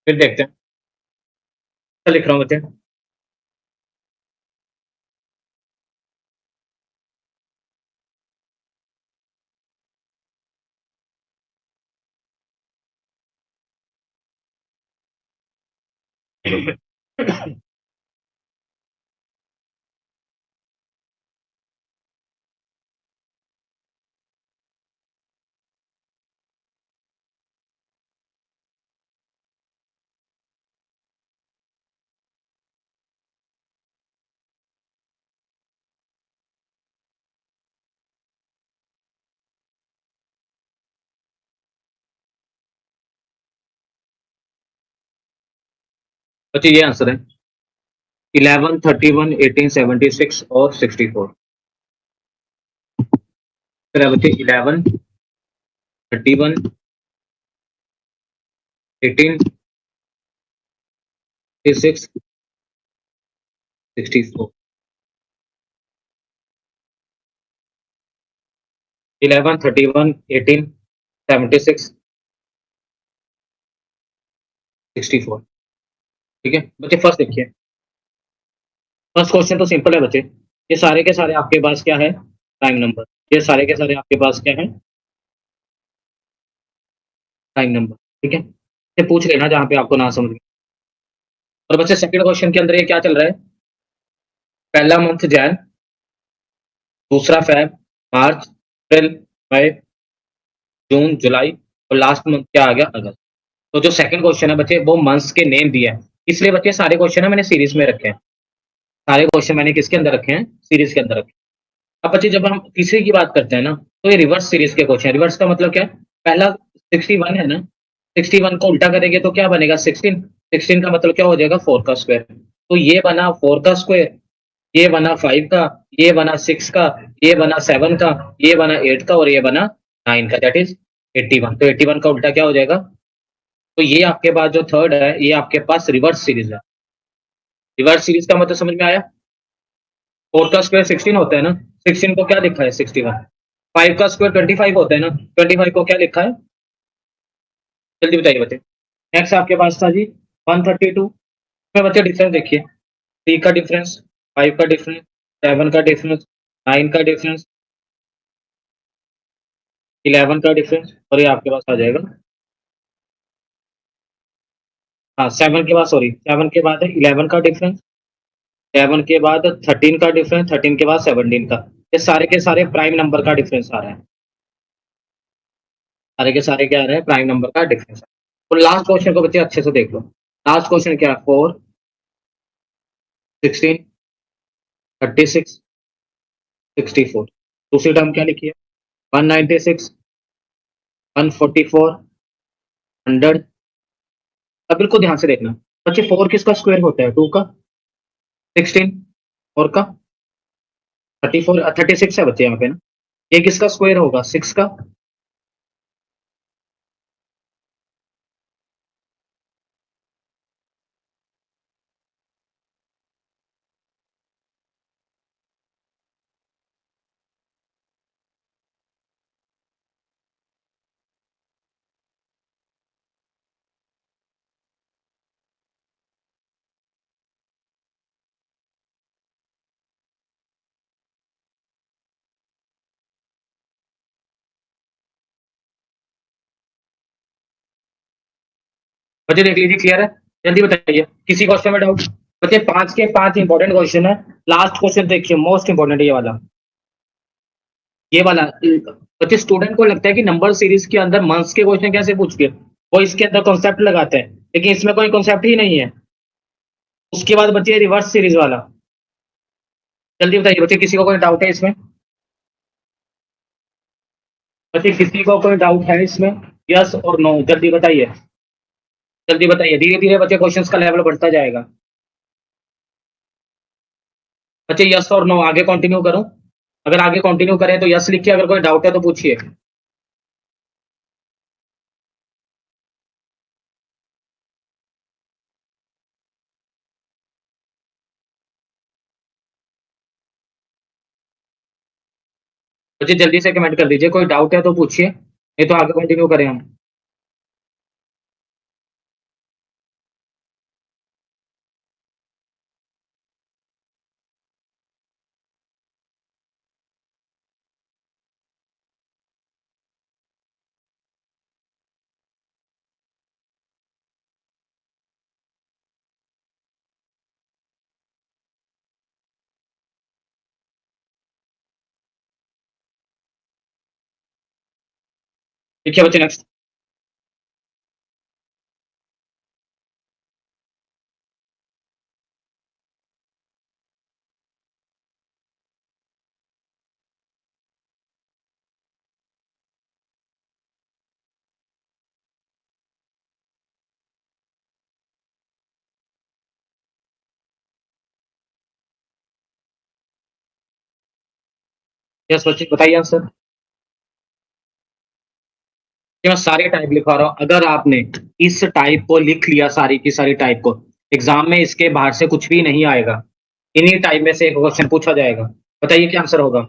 फिर देखते हैं। आंसर लिख रहा हूँ बच्चे। बच्चे ये आंसर है 11, 31, 18, 76 और 64। फिर है बच्चे 11, 31, 18, 36, 64। 11, 31, 18, 76, 64। ठीक है बच्चे, फर्स्ट देखिए। फर्स्ट क्वेश्चन तो सिंपल है बच्चे। ये सारे के सारे आपके पास क्या है, प्राइम नंबर। ये सारे के सारे आपके पास क्या है, प्राइम नंबर। ठीक है, ये पूछ लेना जहाँ पे आपको ना समझ में। और बच्चे सेकंड क्वेश्चन के अंदर ये क्या चल रहा है, पहला मंथ जैन, दूसरा फेब, मार्च, अप्रैल, मई, जून, जुलाई, और लास्ट मंथ क्या आ गया, अगस्त। तो जो सेकंड क्वेश्चन है बच्चे, वो मंथ्स के नेम दिए हैं, इसलिए बच्चे सारे क्वेश्चन है मैंने सीरीज में रखे हैं। सारे क्वेश्चन मैंने किसके अंदर रखे हैं, सीरीज के अंदर रखे हैं। अब बच्चे जब हम तीसरे की बात करते हैं ना, तो ये रिवर्स सीरीज के क्वेश्चन है। रिवर्स का मतलब क्या है, पहला 61 है ना, 61 को उल्टा करेंगे तो क्या बनेगा, 16। 16 का मतलब क्या हो जाएगा, 4 का स्क्वायर। तो ये बना 4 का स्क्वायर, ये बना 5 का, ये बना 6 का, ये बना 7 का, ये बना 8 का, और ये बना 9 का, दैट इज 81। तो 81 का उल्टा क्या हो जाएगा, तो ये आपके पास जो थर्ड है, ये आपके पास रिवर्स सीरीज है। रिवर्स सीरीज का मतलब समझ में आया। 4 का स्क्वायर 16 होता है ना, 16 को क्या लिखा है, 61। 5 का स्क्वायर 25 होता है ना, 25 को क्या लिखा है, जल्दी बताइए बच्चे। नेक्स्ट आपके पास था जी 132 में। बच्चे डिफरेंस देखिए, 3 का डिफरेंस, 5 का डिफरेंस, 7 का डिफरेंस, 9 का डिफरेंस, 11 का डिफरेंस, और ये आपके पास आ जाएगा, हाँ 7 के बाद, सॉरी 7 के बाद है 11 का डिफरेंस, 11 के बाद 13 का डिफरेंस, 13 के बाद 17 का। ये सारे के सारे प्राइम नंबर का डिफरेंस आ रहा है। सारे के सारे क्या आ रहे हैं, प्राइम नंबर का डिफरेंस। तो लास्ट क्वेश्चन को बच्चे अच्छे से देख लो। लास्ट क्वेश्चन क्या है, 4, 16, 36, 64। दूसरी टर्म क्या लिखी है, 196, 144, 100। अब बिल्कुल ध्यान से देखना बच्चे, 4 किसका स्क्वायर होता है, 2 का, 16 और का, 34, 36 है बच्चे यहाँ पे ना, ये किसका स्क्वायर होगा, 6 का। बच्चे देख लीजिए, क्लियर है, जल्दी बताइए, किसी क्वेश्चन में डाउट। बच्चे 5 के 5 इंपॉर्टेंट क्वेश्चन है। लास्ट क्वेश्चन देखिए, मोस्ट इंपॉर्टेंट ये वाला, ये वाला। बच्चे स्टूडेंट को लगता है कि नंबर सीरीज के अंदर मंथ्स के क्वेश्चन कैसे पूछ के, वो इसके अंदर कॉन्सेप्ट लगाते हैं, लेकिन इसमें कोई कॉन्सेप्ट ही नहीं है। उसके बाद बच्चे रिवर्स सीरीज वाला, जल्दी बताइए बच्चे, किसी को कोई डाउट है इसमें। बच्चे किसी को कोई डाउट है इसमें, यस और नो, जल्दी बताइए। जल्दी बताइए, धीरे धीरे बच्चे क्वेश्चंस का लेवल बढ़ता जाएगा। बच्चे यस और नो, आगे कंटिन्यू करूं, अगर आगे कंटिन्यू करें तो यस लिखिए, अगर कोई डाउट है तो पूछिए। बच्चे जल्दी से कमेंट कर दीजिए, कोई डाउट है तो पूछिए, नहीं तो आगे कंटिन्यू करें हम। देखिए बच्चे नेक्स्ट। यस बच्चे बताइए आंसर। ये मैं सारे टाइप लिखवा रहा हूँ, अगर आपने इस टाइप को लिख लिया सारी की सारी टाइप को, एग्जाम में इसके बाहर से कुछ भी नहीं आएगा, इन्हीं टाइप में से एक क्वेश्चन पूछा जाएगा। बताइए क्या आंसर होगा।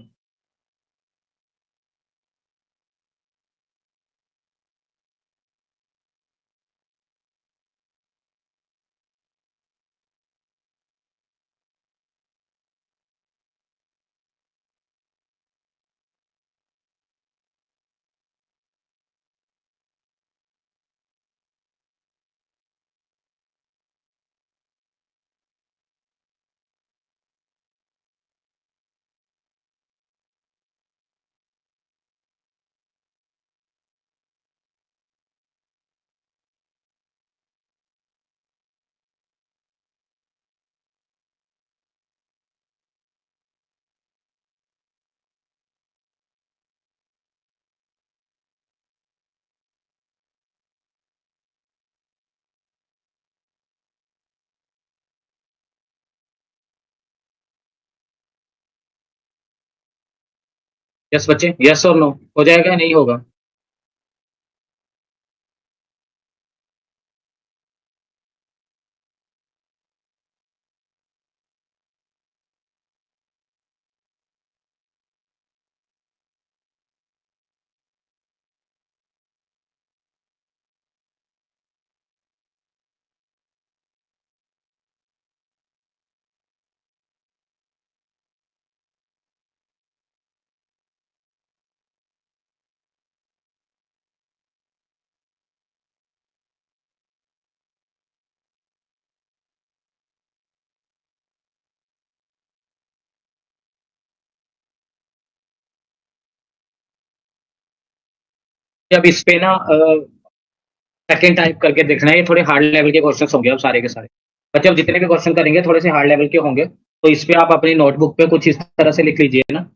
यस बच्चे, यस और नो, हो जाएगा या नहीं होगा। अब इस पे ना सेकंड टाइप करके देखना है, ये थोड़े हार्ड लेवल के क्वेश्चन होंगे अब सारे के सारे। बच्चे अब जितने भी क्वेश्चन करेंगे थोड़े से हार्ड लेवल के होंगे, तो इस पे आप अपनी नोटबुक पे कुछ इस तरह से लिख लीजिए ना।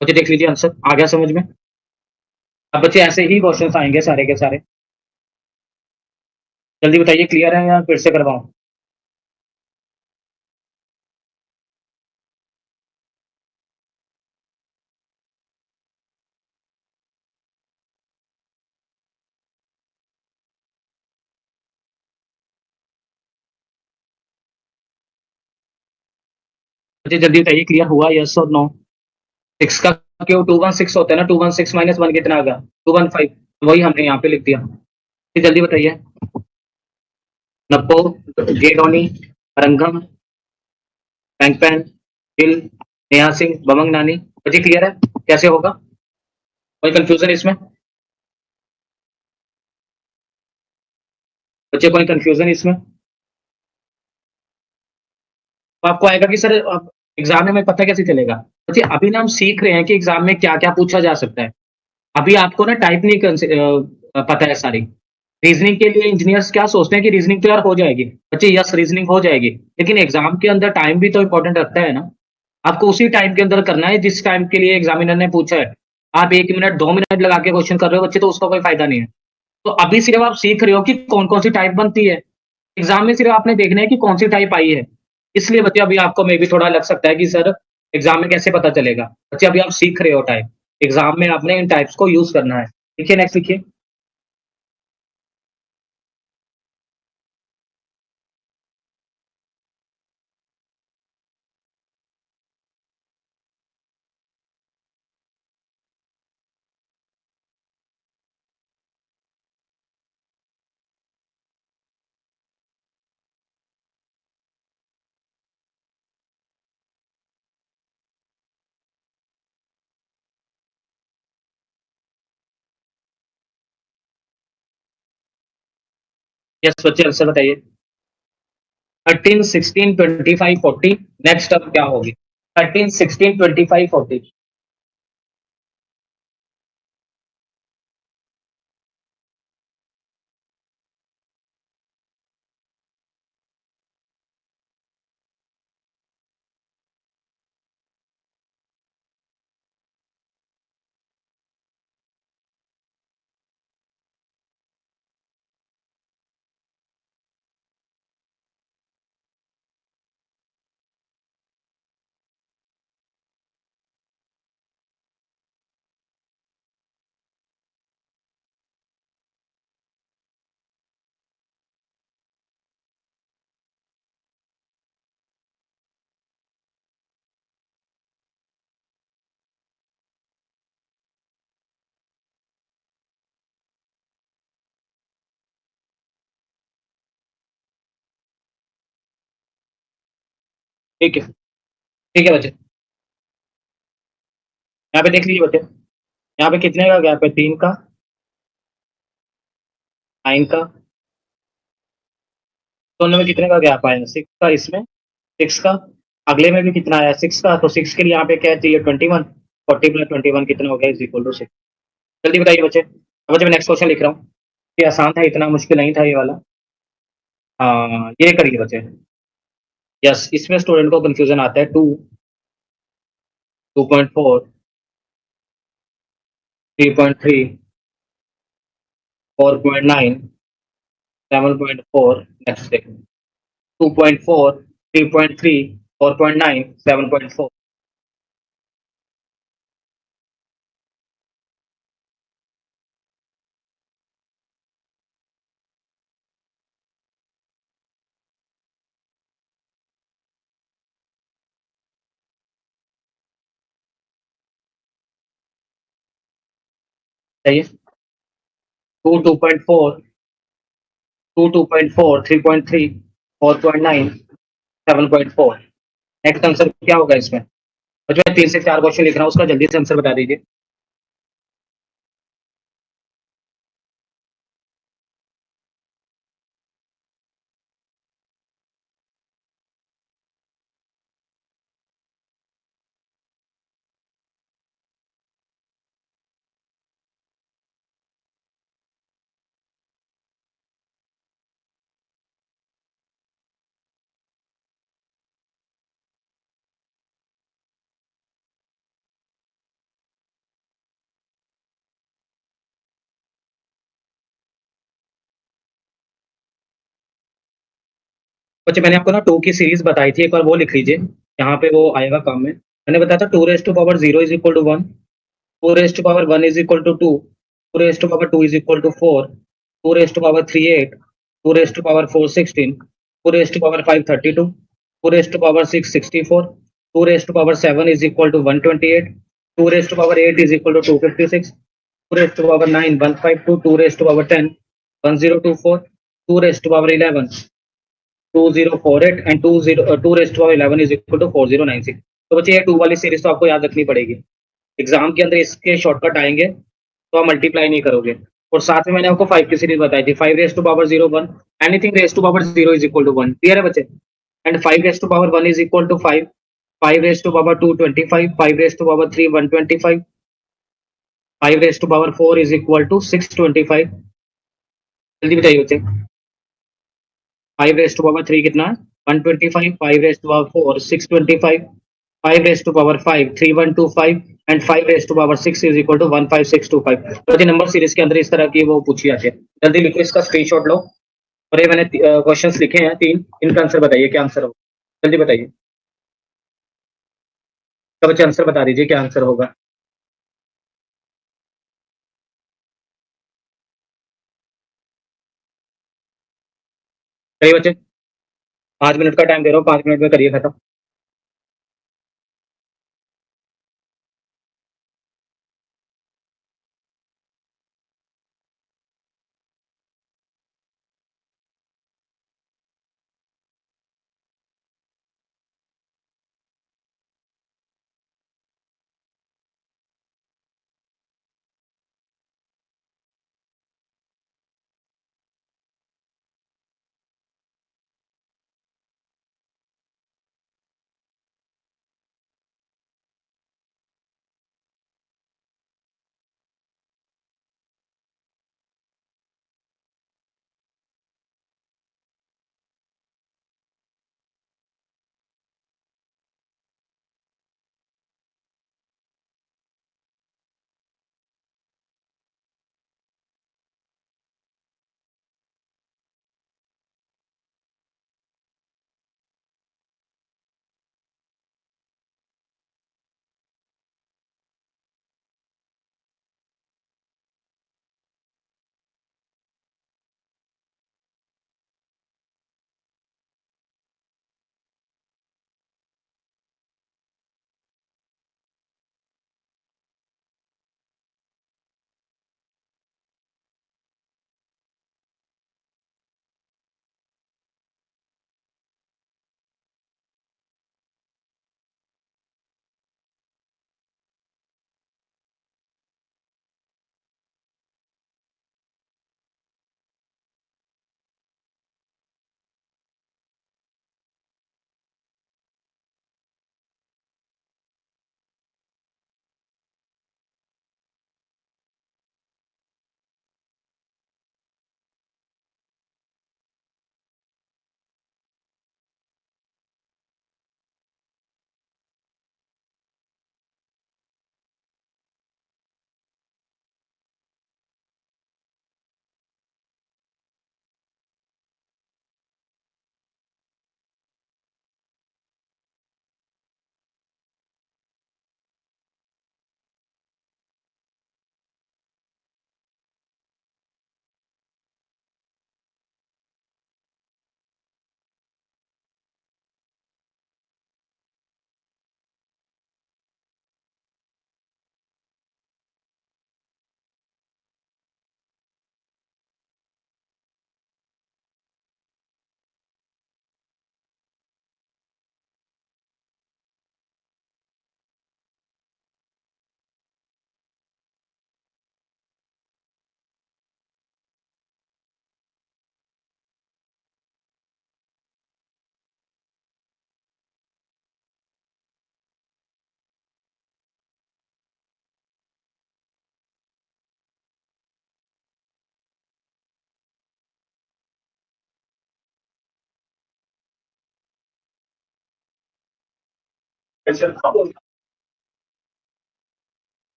बच्चे देख लीजिए आंसर आ गया समझ में। अब बच्चे ऐसे ही क्वेश्चन आएंगे सारे के सारे। जल्दी बताइए क्लियर है या फिर से करवाऊं। बच्चे जल्दी बताइए क्लियर हुआ यस और नो। सिक्स का क्यों 216 होता है ना, 216 माइनस वन कितना आ गया, 215, वही हमने यहाँ पे लिख दिया। जल्दी बताइए। नप्पो, जे डोनी, रंगम, पैंगपैन, गिल, नेहा सिंह, बमंग नानी। बच्चे क्लियर है कैसे होगा, कोई कंफ्यूजन इसमें। बच्चे कोई कंफ्यूजन इसमें। तो आपको आएगा कि सर एग्जाम में हमें पता कैसे चलेगा। बच्चे अभी ना हम सीख रहे हैं कि एग्जाम में क्या क्या पूछा जा सकता है। अभी आपको ना टाइप नहीं पता है सारी। रीजनिंग के लिए इंजीनियर्स क्या सोचते हैं कि रीजनिंग तो यार हो जाएगी। बच्चे यस रीजनिंग हो जाएगी, लेकिन एग्जाम के अंदर टाइम भी तो इंपॉर्टेंट रखता है ना। आपको उसी टाइम के अंदर करना है जिस टाइम के लिए एग्जामिनर ने पूछा है। आप 1 मिनट 2 मिनट लगा के क्वेश्चन कर रहे हो बच्चे, तो उसका कोई फायदा नहीं है। तो अभी सिर्फ आप सीख रहे हो कि कौन कौन सी टाइप बनती है। एग्जाम में सिर्फ आपने देखना है कि कौन सी टाइप आई है। इसलिए बच्चे अभी आपको मे भी थोड़ा लग सकता है कि सर एग्जाम में कैसे पता चलेगा? बच्चे अभी आप सीख रहे हो टाइप, एग्जाम में आपने इन टाइप्स को यूज करना है। देखिए नेक्स्ट लिखिए। यस बच्चे आंसर बताइए। 13, 16, 25, 40। नेक्स्ट अब क्या होगी? 13, 16, 25, 40। ठीक है, ठीक है बच्चे। यहाँ पे देख लीजिए बच्चे, यहाँ पे कितने का गैप है? 3 का, 9 का, दोनों में कितने का गैप आया? 6 का, इसमें 6 का, अगले में भी कितना आया? 6 का। तो 6 के लिए यहाँ पे क्या चाहिए? 21। 40 प्लस 21 कितना हो गया? Is equal to 6। जल्दी बताइए बच्चे। अब बच्चे मैं नेक्स्ट क्वेश्चन लिख रहा हूँ। ये आसान था, इतना मुश्किल नहीं था ये वाला। हाँ ये करिए बच्चे। यस, इसमें स्टूडेंट को कंफ्यूजन आता है। 2, 2.4, 3.3, 4.9, 7.4। नेक्स्ट देखो। 2.4, 3.3, 4.9, 7.4। चाहिए। 2, 2.4, 2, 2.4, 3.3, 4.9, 7.4। नेक्स्ट आंसर क्या होगा इसमें? बच्चों मैं 3 से 4 क्वेश्चन लिख रहा हूँ, उसका जल्दी से आंसर बता दीजिए। बच्चे मैंने आपको ना 2 की सीरीज बताई थी, एक बार वो लिख लीजिए, यहाँ पे वो आएगा काम में। मैंने बताया था 2 raise to power 0 is equal to 1, 2 raise to power 1 is equal to 2, 2 raise to power 2 is equal to 4, 2 raise to power 3 8, 2 raise to power 4 16, 2 raise to power 5 32, 2 raise to power 6 64, 2 raise to power 7 is equal to 128, 2 raise to power 8 is equal to 256, 2 raise to power 9 152, 2 raise to power 10 1024, 2 raise to power 11 2048 and 2 raise to power 11 is equal to 4096। तो बच्चे ये 2 वाली series तो आपको याद रखनी पड़ेगी। Exam के अंदर इसके शॉर्टकट आएंगे तो आप मल्टीप्लाई नहीं करोगे। और साथ में मैंने आपको 5 की सीरीज बताई थी, 5 raise to power 0 1, anything raise to power 0 is equal to 1। Clear है बच्चे? And 5 raise to power 1 is equal to 5, 5 raise to power 2 25, 5 raise to power 3 125, 5 raise to power 4 is equal to 625। जल्दी बताइए बच्चे। 5 raise to power 3 कितना है? 125, 5 raise to power 4 625, 5 raise to power 5 3125 and 5 raise to power 6 is equal to 15625। तो ये number series के अंदर इस तरह की वो पूछी जाती है। जल्दी लिखो, इसका स्क्रीनशॉट लो। और ये मैंने क्वेश्चंस लिखे हैं 3, इनका आंसर बताइए क्या आंसर होगा। जल्दी बताइए। तो बच्चे आंसर बता दीजिए क्या आंसर होगा। चलिए बच्चे 5 मिनट का टाइम दे रहा हूँ, 5 मिनट में करिए खत्म।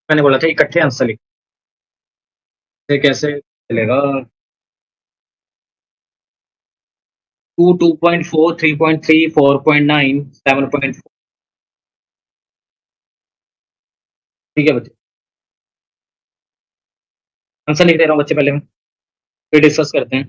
मैंने बोला था इकट्ठे आंसर लिखते कैसे चलेगा। 2, 2.4, 3.3, 4.9, 7.4। ठीक है बच्चे, आंसर लिख दे रहा हूँ बच्चे पहले मैं, फिर डिस्कस करते हैं।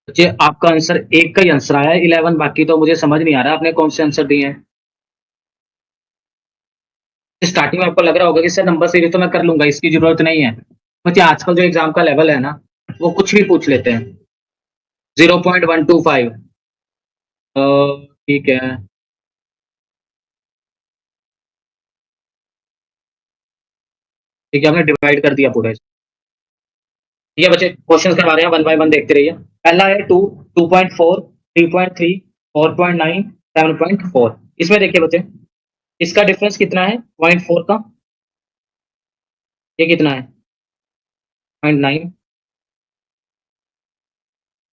बच्चे आपका आंसर एक का ही आंसर आया है 11, बाकी तो मुझे समझ नहीं आ रहा आपने कौन से आंसर दिए हैं। स्टार्टिंग में आपको लग रहा होगा कि सर नंबर सीरीज तो मैं कर लूंगा, इसकी जरूरत नहीं है। बच्चे आजकल जो एग्जाम का लेवल है ना, वो कुछ भी पूछ लेते हैं। 0.125 ठीक है। ठीक है, हमने डिवाइड कर दिया पूरा। ठीक है बच्चे, क्वेश्चंस करवा रहे हैं, वन बाय वन देखते रहिए। पहला है 2, 2.4, 3.3, 4.9, 7.4। इसमें देखिए बच्चे, इसका डिफरेंस कितना है? 0.4 का। ये कितना है? 0.9,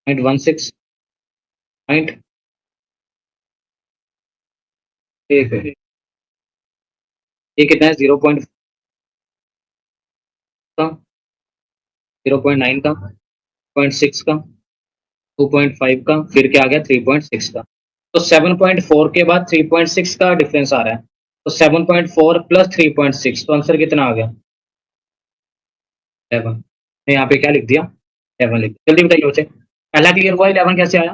0.16, पॉइंट एक है। ये कितना है? 0. का, 0.9 का, 0.6 का, 2.5 का, फिर क्या आ गया? 3.6 का। तो 7.4 के बाद 3.6 का डिफरेंस आ रहा है। तो 7.4 प्लस 3.6, तो आंसर कितना आ गया? 11। मैं यहाँ पे क्या लिख दिया? 11 लिख दिया। जल्दी बताइए बच्चे, पहला क्लियर हुआ, 11 कैसे आया?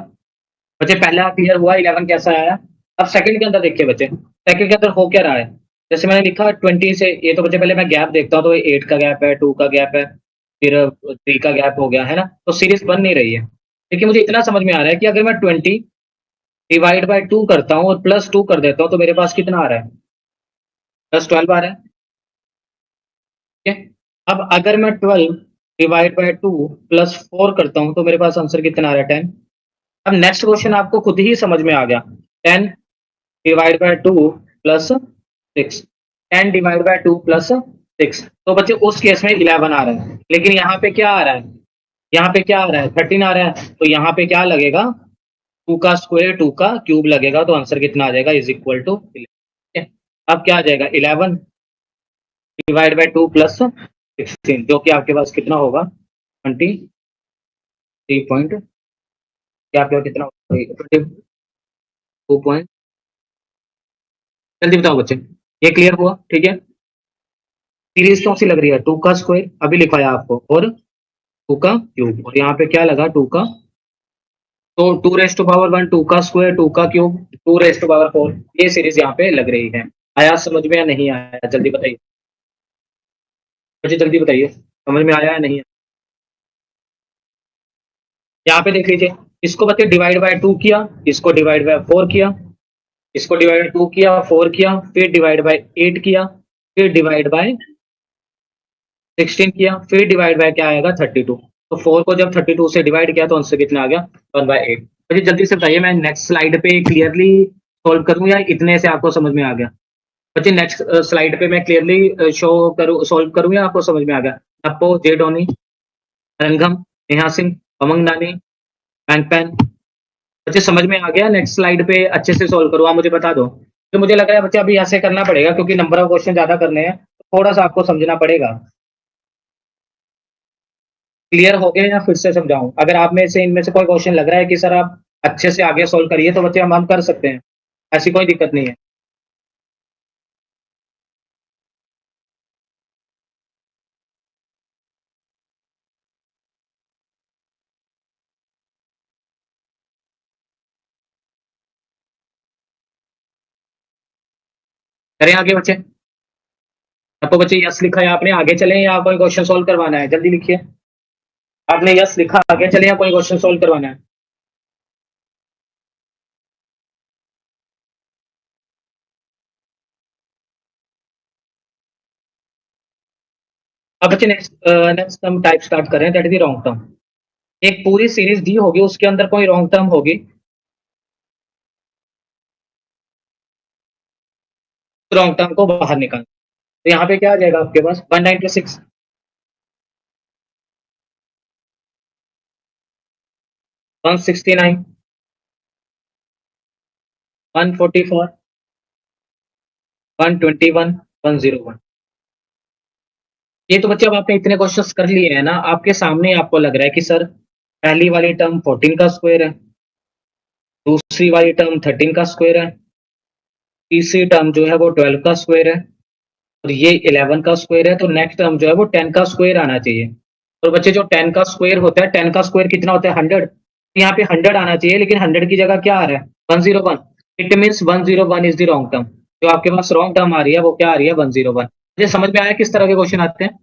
बच्चे पहला क्लियर हुआ, 11 कैसे आया? अब सेकंड के अंदर देखिए बच्चे, सेकंड के अंदर हो क्या रहा है? जैसे मैंने लिखा 20 से, ये तो बच्चे पहले मैं गैप देखता हूँ, तो 8 का गैप है, 2 का गैप है, फिर 3 का गैप हो गया है ना, तो सीरीज बन नहीं रही है। लेकिन मुझे इतना समझ में आ रहा है कि अगर मैं 20 डिवाइड बाय 2 करता हूँ और प्लस 2 कर देता हूँ, तो मेरे पास कितना आ रहा है? प्लस 12 आ रहा है। ठीक है, अब अगर मैं 12 डिवाइड बाय 2 प्लस 4 करता हूँ, तो मेरे पास आंसर कितना आ रहा है? 10। अब नेक्स्ट क्वेश्चन आपको खुद ही समझ में आ गया। 10 divide by 2 plus 6, 10 divide by 2 plus 6, तो बच्चे उस केस में 11 आ रहा है। लेकिन यहाँ पे क्या आ रहा है? यहाँ पे क्या आ रहा है? 13 आ रहा है। तो यहाँ पे क्या लगेगा? 2 का स्क्वायर, 2 का क्यूब लगेगा, तो आंसर कितना आ जाएगा? Is equal to 11। अब क्या आ जाएगा? 11 डिवाइड बाय 2 प्लस 16, जो कि आपके पास कितना होगा? 23 पॉइंट, क्या आपके पास कितना होगा? 22 पॉइंट। जल्दी बताओ बच्चे, ये क्लियर हुआ? ठीक है, सीरीज कौन सी लग रही है? 2 का स्क्वायर अभी लिखवाया आपको, और 2 का क्यूब, और यहाँ पे क्या लगा? 2 का, तो 2 रेस टू पावर 1, 2 का स्क्वायर, 2 का क्यूब, 2 रेस टू पावर 4। ये सीरीज यहाँ पे लग रही है। आया समझ में या नहीं आया? जल्दी बताइए बच्चे, जल्दी बताइए, समझ में आया या नहीं? यहाँ पे देख लीजिए, इसको बच्चे डिवाइड बाय 2 किया, इसको डिवाइड बाय 4 किया, इसको डिवाइड बाय 2 किया, 4 किया, फिर डिवाइड बाय 8 किया, फिर डिवाइड बाय 16 किया, फिर डिवाइड बाय क्या आएगा? 32। तो 4 को जब 32 से डिवाइड किया, तो आंसर कितना आ गया? 1/8। मुझे जल्दी से बताइए, मैं नेक्स्ट स्लाइड पे क्लियरली सॉल्व करूं या इतने से आपको समझ में आ गया? बच्चे नेक्स्ट स्लाइड पे मैं क्लियरली शो करूं, सॉल्व करूं, या आपको समझ में आ गया? टप्पो, जे डोनी, रंगम, नेहा सिंह, अमंग नानी, पैन पैन। बच्चे समझ में आ गया? नेक्स्ट स्लाइड पे अच्छे से सॉल्व करो, आप मुझे बता दो। तो मुझे लग रहा है बच्चे अभी ऐसे करना पड़ेगा, क्योंकि नंबर ऑफ क्वेश्चन ज्यादा करने हैं, थोड़ा सा आपको समझना पड़ेगा। क्लियर हो गया या फिर से समझाऊं? अगर आप में से इनमें से कोई क्वेश्चन लग रहा है कि सर आप अच्छे से आगे सॉल्व करिए, तो बच्चे हम कर सकते हैं, ऐसी कोई दिक्कत नहीं है। करें आगे बच्चे? आपको बच्चे यस लिखा है आपने, आगे चलें या कोई क्वेश्चन सॉल्व करवाना है? जल्दी लिखिए। आपने यस लिखा, आगे चले या कोई क्वेश्चन सॉल्व करवाना है? अब बच्चे नेक्स्ट नेक्स्ट हम टाइप स्टार्ट करें, that is the wrong term. एक पूरी सीरीज दी होगी, उसके अंदर कोई रॉन्ग टर्म होगी, रॉन्ग टर्म को बाहर निकाल। तो यहाँ पे क्या आ जाएगा आपके पास? 196, 169, 144, 121, 101। ये तो बच्चे अब आपने इतने क्वेश्चंस कर लिए हैं ना, आपके सामने आपको लग रहा है कि सर पहली वाली टर्म 14 का स्क्वायर है, दूसरी वाली टर्म 13 का स्क्वायर है, तीसरी टर्म जो है वो 12 का स्क्वायर है, और ये 11 का स्क्वायर है, तो नेक्स्ट टर्म जो है वो 10 का स्क्वायर आना चाहिए। और बच्चे जो 10 का स्क्वायर होता है, 10 का स्क्वायर कितना होता है? 100। यहाँ पे 100 आना चाहिए, लेकिन 100 की जगह क्या आ रहा है? 101। It means 101 is the wrong term. जो आपके पास रॉन्ग टर्म आ रही है वो क्या आ रही है 101। मुझे समझ में आया किस तरह के क्वेश्चन आते हैं।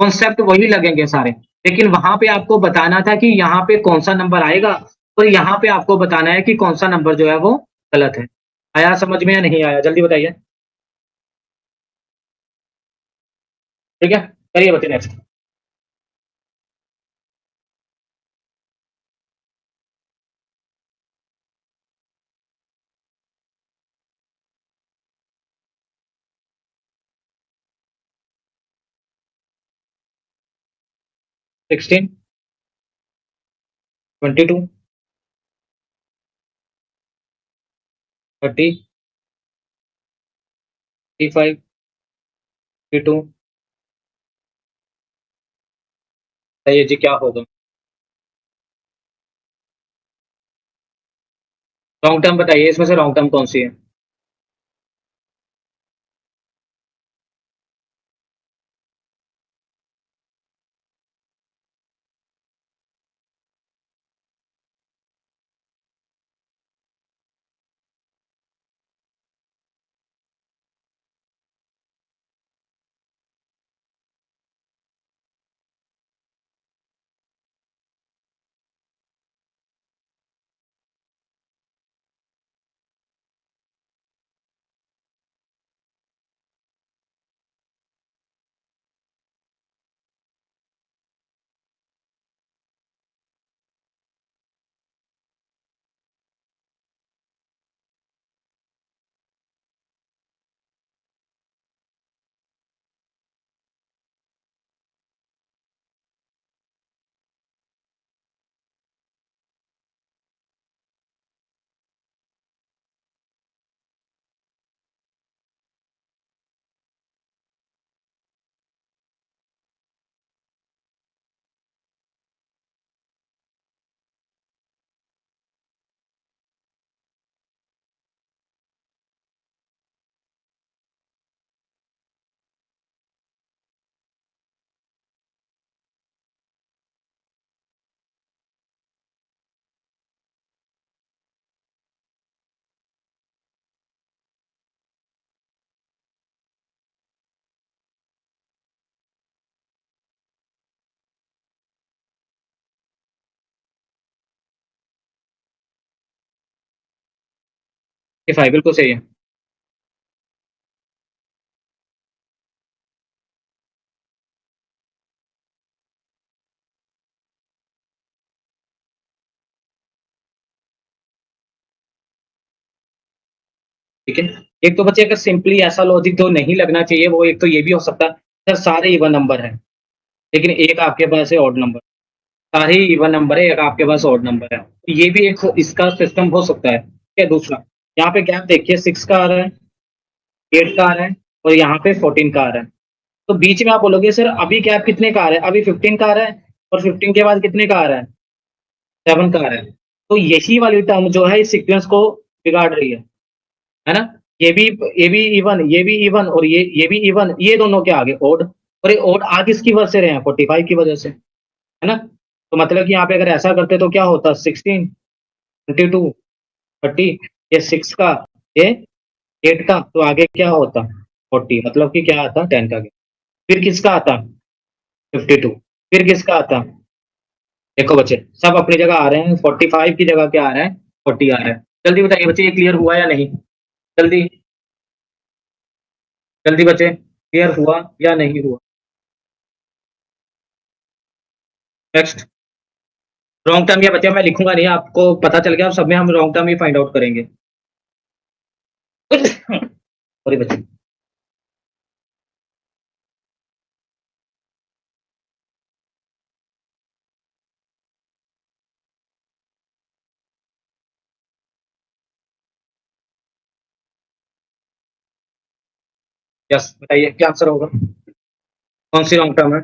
कॉन्सेप्ट वही लगेंगे सारे, लेकिन वहां पे आपको बताना था कि यहाँ पे कौन सा नंबर आएगा, और यहाँ पे आपको बताना है कि कौन सा नंबर जो है वो गलत है। आया समझ में या नहीं आया, जल्दी बताइए। ठीक है, करिए बच्चे नेक्स्ट। 16, 22, 30, 35, 52। बताइए जी क्या होगा। रॉन्ग टर्म बताइए, इसमें से रॉन्ग टर्म कौन सी है। ये 5 बिल्कुल सही है। ठीक है, एक तो बच्चे अगर सिंपली ऐसा लॉजिक तो नहीं लगना चाहिए, वो एक तो ये भी हो सकता है सर सारे इवन नंबर हैं, लेकिन एक आपके पास है ऑड नंबर। सारे ही इवन नंबर है, एक आपके पास ऑड नंबर है, तो ये भी एक इसका सिस्टम हो सकता है। ठीक है, दूसरा यहाँ पे गैप देखिए, 6 का आ रहा है, 8 का आ रहा है, और यहाँ पे 14 का आ रहा है। तो बीच में आप बोलोगे सर अभी गैप कितने का आ रहा है, अभी 15 का आ रहा है, और 15 के बाद कितने का आ रहा है, 7 का आ रहा है। तो यही वाली टर्म जो है इस सीक्वेंस को बिगाड़ रही है ना। ये भी, ये भी इवन, ये भी इवन, और ये भी इवन, ये दोनों के आगे ओड, और ये ओड आ किसकी वजह से रहे हैं, 45 की वजह से, है ना। तो मतलब कि यहाँ पे अगर ऐसा करते तो क्या होता, 16, 22, 30, ये 6 का, ये 8 का, तो आगे क्या होता, 40, मतलब कि क्या आता, 10 का। फिर किसका आता, 52। फिर किसका आता, देखो बच्चे सब अपनी जगह आ रहे हैं, 45 की जगह क्या आ रहा है, 40 आ रहा है। जल्दी बताइए बच्चे, ये क्लियर हुआ या नहीं। जल्दी, जल्दी बच्चे, क्लियर हुआ या नहीं हुआ। नेक्स्ट। रॉन्ग टर्म, या बच्चे मैं लिखूंगा नहीं, आपको पता चल गया, अब सब में हम रॉन्ग टर्म ही फाइंड आउट करेंगे। सॉरी बच्चे। यस, बताइए क्या आंसर होगा, कौन सी रॉन्ग टर्म है।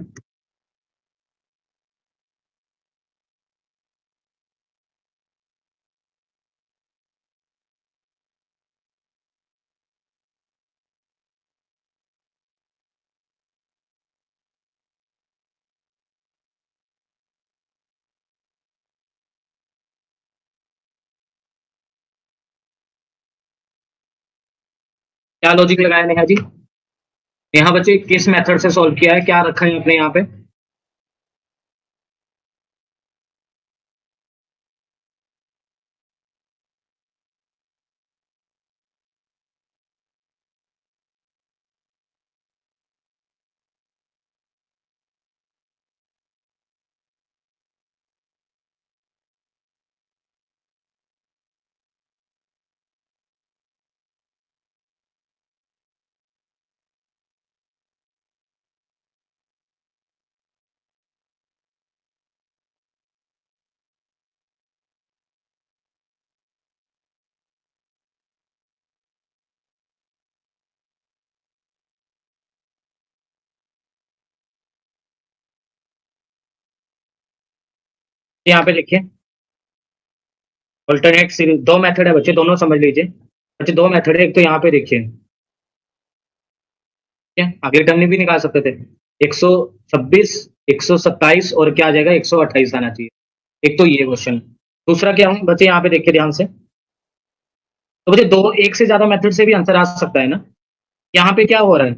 क्या लॉजिक लगाया नेहा जी? यहाँ बच्चे किस मेथड से सॉल्व किया है, क्या रखा है आपने यहाँ पे? यहाँ पे देखिए अल्टरनेट सीरीज, दो मेथड है बच्चे, दोनों समझ लीजिए। बच्चे दो मेथड है, एक तो यहाँ पे देखिए, ठीक है, अगले टर्म में भी निकाल सकते थे। 126, 127 और क्या आ जाएगा, 128 आना चाहिए। एक तो ये क्वेश्चन। दूसरा क्या है बच्चे, यहाँ पे देखिए ध्यान से। तो बच्चे दो, एक से ज्यादा मेथड से भी आंसर आ सकता है ना। यहाँ पे क्या हो रहा है,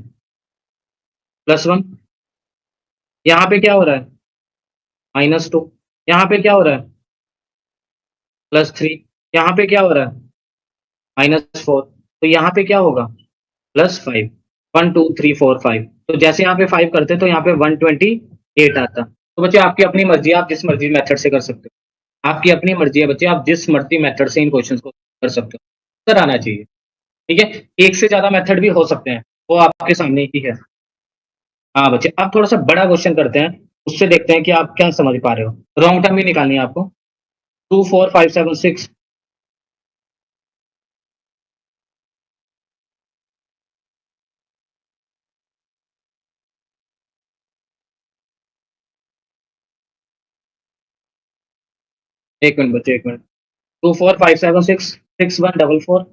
+1। यहाँ पे क्या हो रहा है, -2। यहाँ पे क्या हो रहा है, +3। यहाँ पे क्या हो रहा है, -4। तो यहाँ पे क्या होगा, +5। 1 2 3 4 5। तो जैसे यहाँ पे 5 करते तो यहाँ पे 128 आता। तो बच्चे आपकी अपनी मर्जी है, आप जिस मर्जी मेथड से कर सकते हो। आपकी अपनी मर्जी है बच्चे, आप जिस मर्जी मेथड से इन क्वेश्चंस को कर सकते हो, सर आना चाहिए। ठीक है, एक से ज्यादा मेथड भी हो सकते हैं, वो आपके सामने ही है। हाँ बच्चे, आप थोड़ा सा बड़ा क्वेश्चन करते हैं, उससे देखते हैं कि आप क्या समझ पा रहे हो। रॉन्ग टर्म भी निकालनी है आपको। 2 4 5 7 6। एक मिनट बच्चे, एक मिनट। 2 4 5 7 6, 6 1 4 4।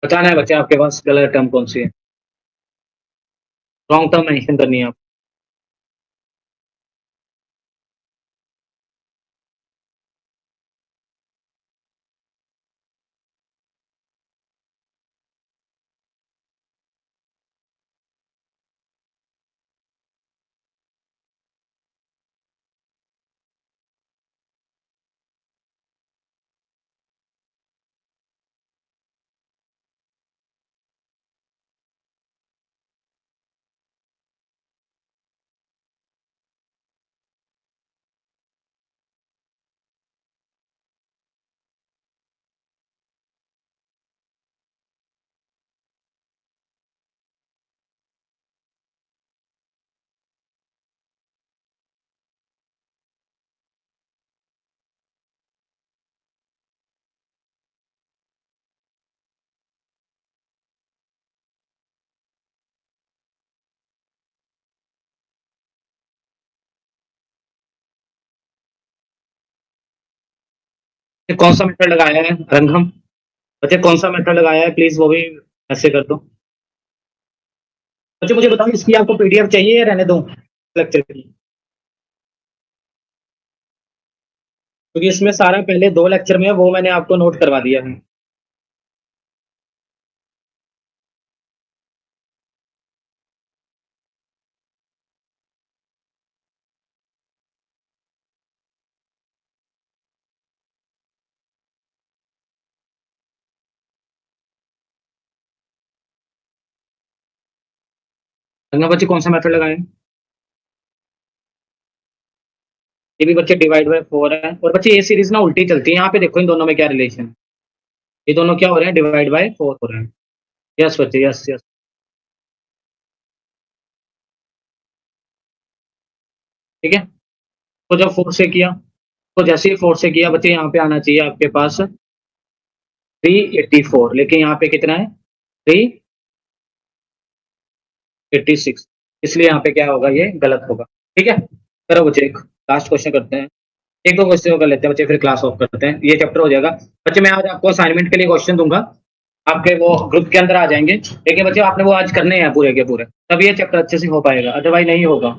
बताना है बच्चे आपके पास गलत टर्म कौन सी है, रॉन्ग टर्म मेंशन करनी है आप। ये कौन सा मेथड लगाया है रंगम? बच्चे कौन सा मेथड लगाया है, प्लीज वो भी ऐसे कर दो। बच्चे मुझे बताओ, इसकी आपको पीडीएफ चाहिए या रहने दो लेक्चर की? क्योंकि इसमें सारा पहले 2 लेक्चर में है, वो मैंने आपको नोट करवा दिया है। रंगम बच्चे कौन सा मेथड लगाए हैं? ये भी बच्चे डिवाइड बाय 4 है। और बच्चे ये सीरीज ना उल्टी चलती है, यहाँ पे देखो इन दोनों में क्या रिलेशन है। ये दोनों क्या हो रहे हैं, डिवाइड बाय 4 हो रहे हैं। यस बच्चे, यस यस। ठीक है, तो जब 4 से किया, तो जैसे ही 4 से किया बच्चे, यहाँ पे आना चाहिए आपके पास 384, लेकिन यहाँ पे कितना है, 386। इसलिए यहाँ पे क्या होगा, ये गलत होगा। ठीक है, करो बच्चे, एक लास्ट क्वेश्चन करते हैं। एक दो क्वेश्चन कर लेते हैं बच्चे, फिर क्लास ऑफ करते हैं, ये चैप्टर हो जाएगा। बच्चे मैं आज आपको असाइनमेंट के लिए क्वेश्चन दूंगा, आपके वो ग्रुप के अंदर आ जाएंगे, लेकिन बच्चे आपने वो आज करने हैं पूरे के पूरे, तब ये चैप्टर अच्छे से हो पाएगा, अदरवाइज नहीं होगा।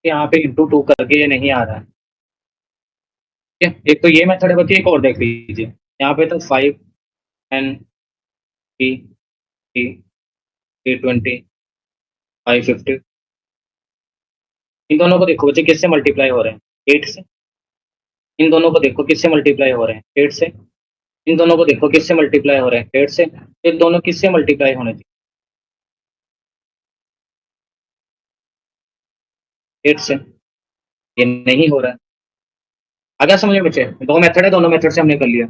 यहाँ पे इंटू टू करके ये नहीं आ रहा है। ठीक है, एक तो ये मेथड है बच्चे, एक और देख लीजिए यहाँ पे तो 5 10 3 3 5 50, इन दोनों को देखो बच्चे किससे मल्टीप्लाई हो रहे हैं, 8 से। इन दोनों को देखो किससे मल्टीप्लाई हो रहे हैं, 8 से। इन दोनों को देखो किससे मल्टीप्लाई हो रहे हैं, 8 से। ये दोनों किससे मल्टीप्लाई होने चाहिए, 8 से। ये नहीं हो रहा है। आगे समझ में बच्चे, दो मेथड है, दोनों मेथड से हमने कर लिया।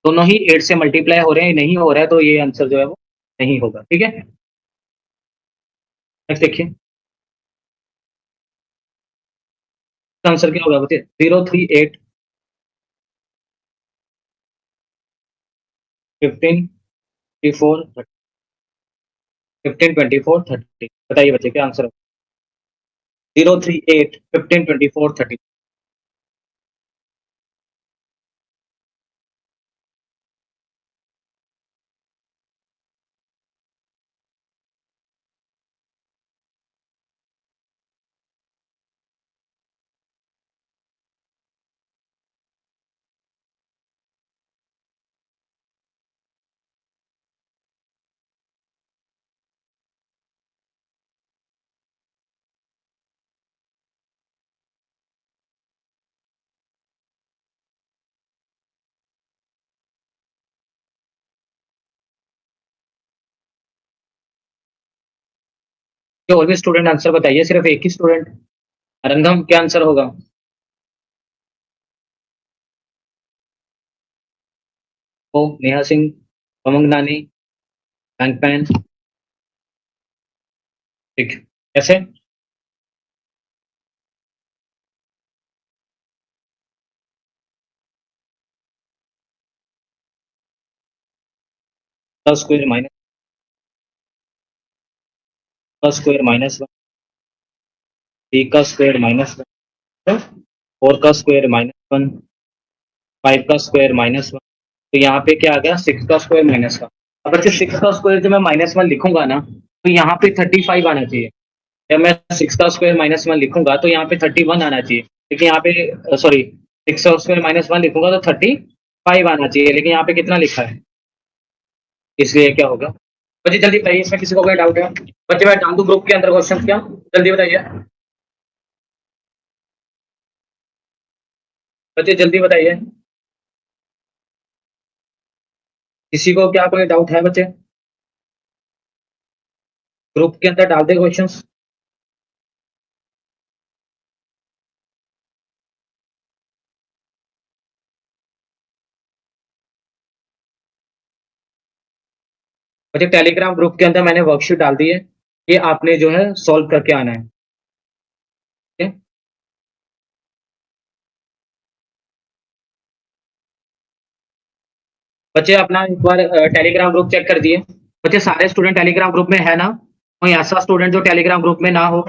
दोनों ही 8 से मल्टीप्लाई हो रहे हैं, नहीं हो रहा है, तो ये आंसर जो है वो नहीं होगा। ठीक है, नेक्स्ट देखिए, आंसर क्या होगा बच्चे, 0 3 8 15 24 15 24 30। बताइए बच्चे क्या आंसर होगा, 0 3 8 15 24 30। जो और भी स्टूडेंट आंसर बताइए, सिर्फ एक ही स्टूडेंट। अरंगम क्या आंसर होगा, ओ नेहा सिंह, उमंग नानी, बैंक पैन। ठीक, कैसे, का स्क्वायर -1, बी का स्क्वायर -1, 4 का स्क्वायर -1, 5 का स्क्वायर -1। तो यहाँ पे क्या आ गया, 6 का स्क्वायर -1। अब बच्चे 6 का स्क्वायर जब मैं -1 लिखूंगा ना, तो यहाँ पे 35 आना चाहिए। जब मैं 6 का स्क्वायर -1 लिखूंगा तो यहाँ पे 31 आना चाहिए, लेकिन यहाँ पे सॉरी, 6 का स्क्वायर -1 लिखूंगा तो 35 आना चाहिए, लेकिन यहाँ पे कितना लिखा है, इसलिए क्या होगा। बच्चे जल्दी बताइए, इसमें किसी को कोई डाउट है। बच्चे मैं डाल दूं ग्रुप के अंदर क्वेश्चन क्या, जल्दी बताइए। बच्चे जल्दी बताइए, किसी को क्या कोई डाउट है बच्चे, ग्रुप के अंदर डाल दे क्वेश्चंस। बच्चे टेलीग्राम ग्रुप के अंदर मैंने वर्कशीट डाल दी है, ये आपने जो है सॉल्व करके आना है। ठीक है, बच्चे अपना एक बार टेलीग्राम ग्रुप चेक कर दिए। बच्चे सारे स्टूडेंट टेलीग्राम ग्रुप में है ना, कोई ऐसा स्टूडेंट जो टेलीग्राम ग्रुप में ना हो।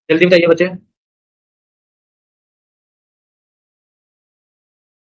जल्दी बताइए बच्चे।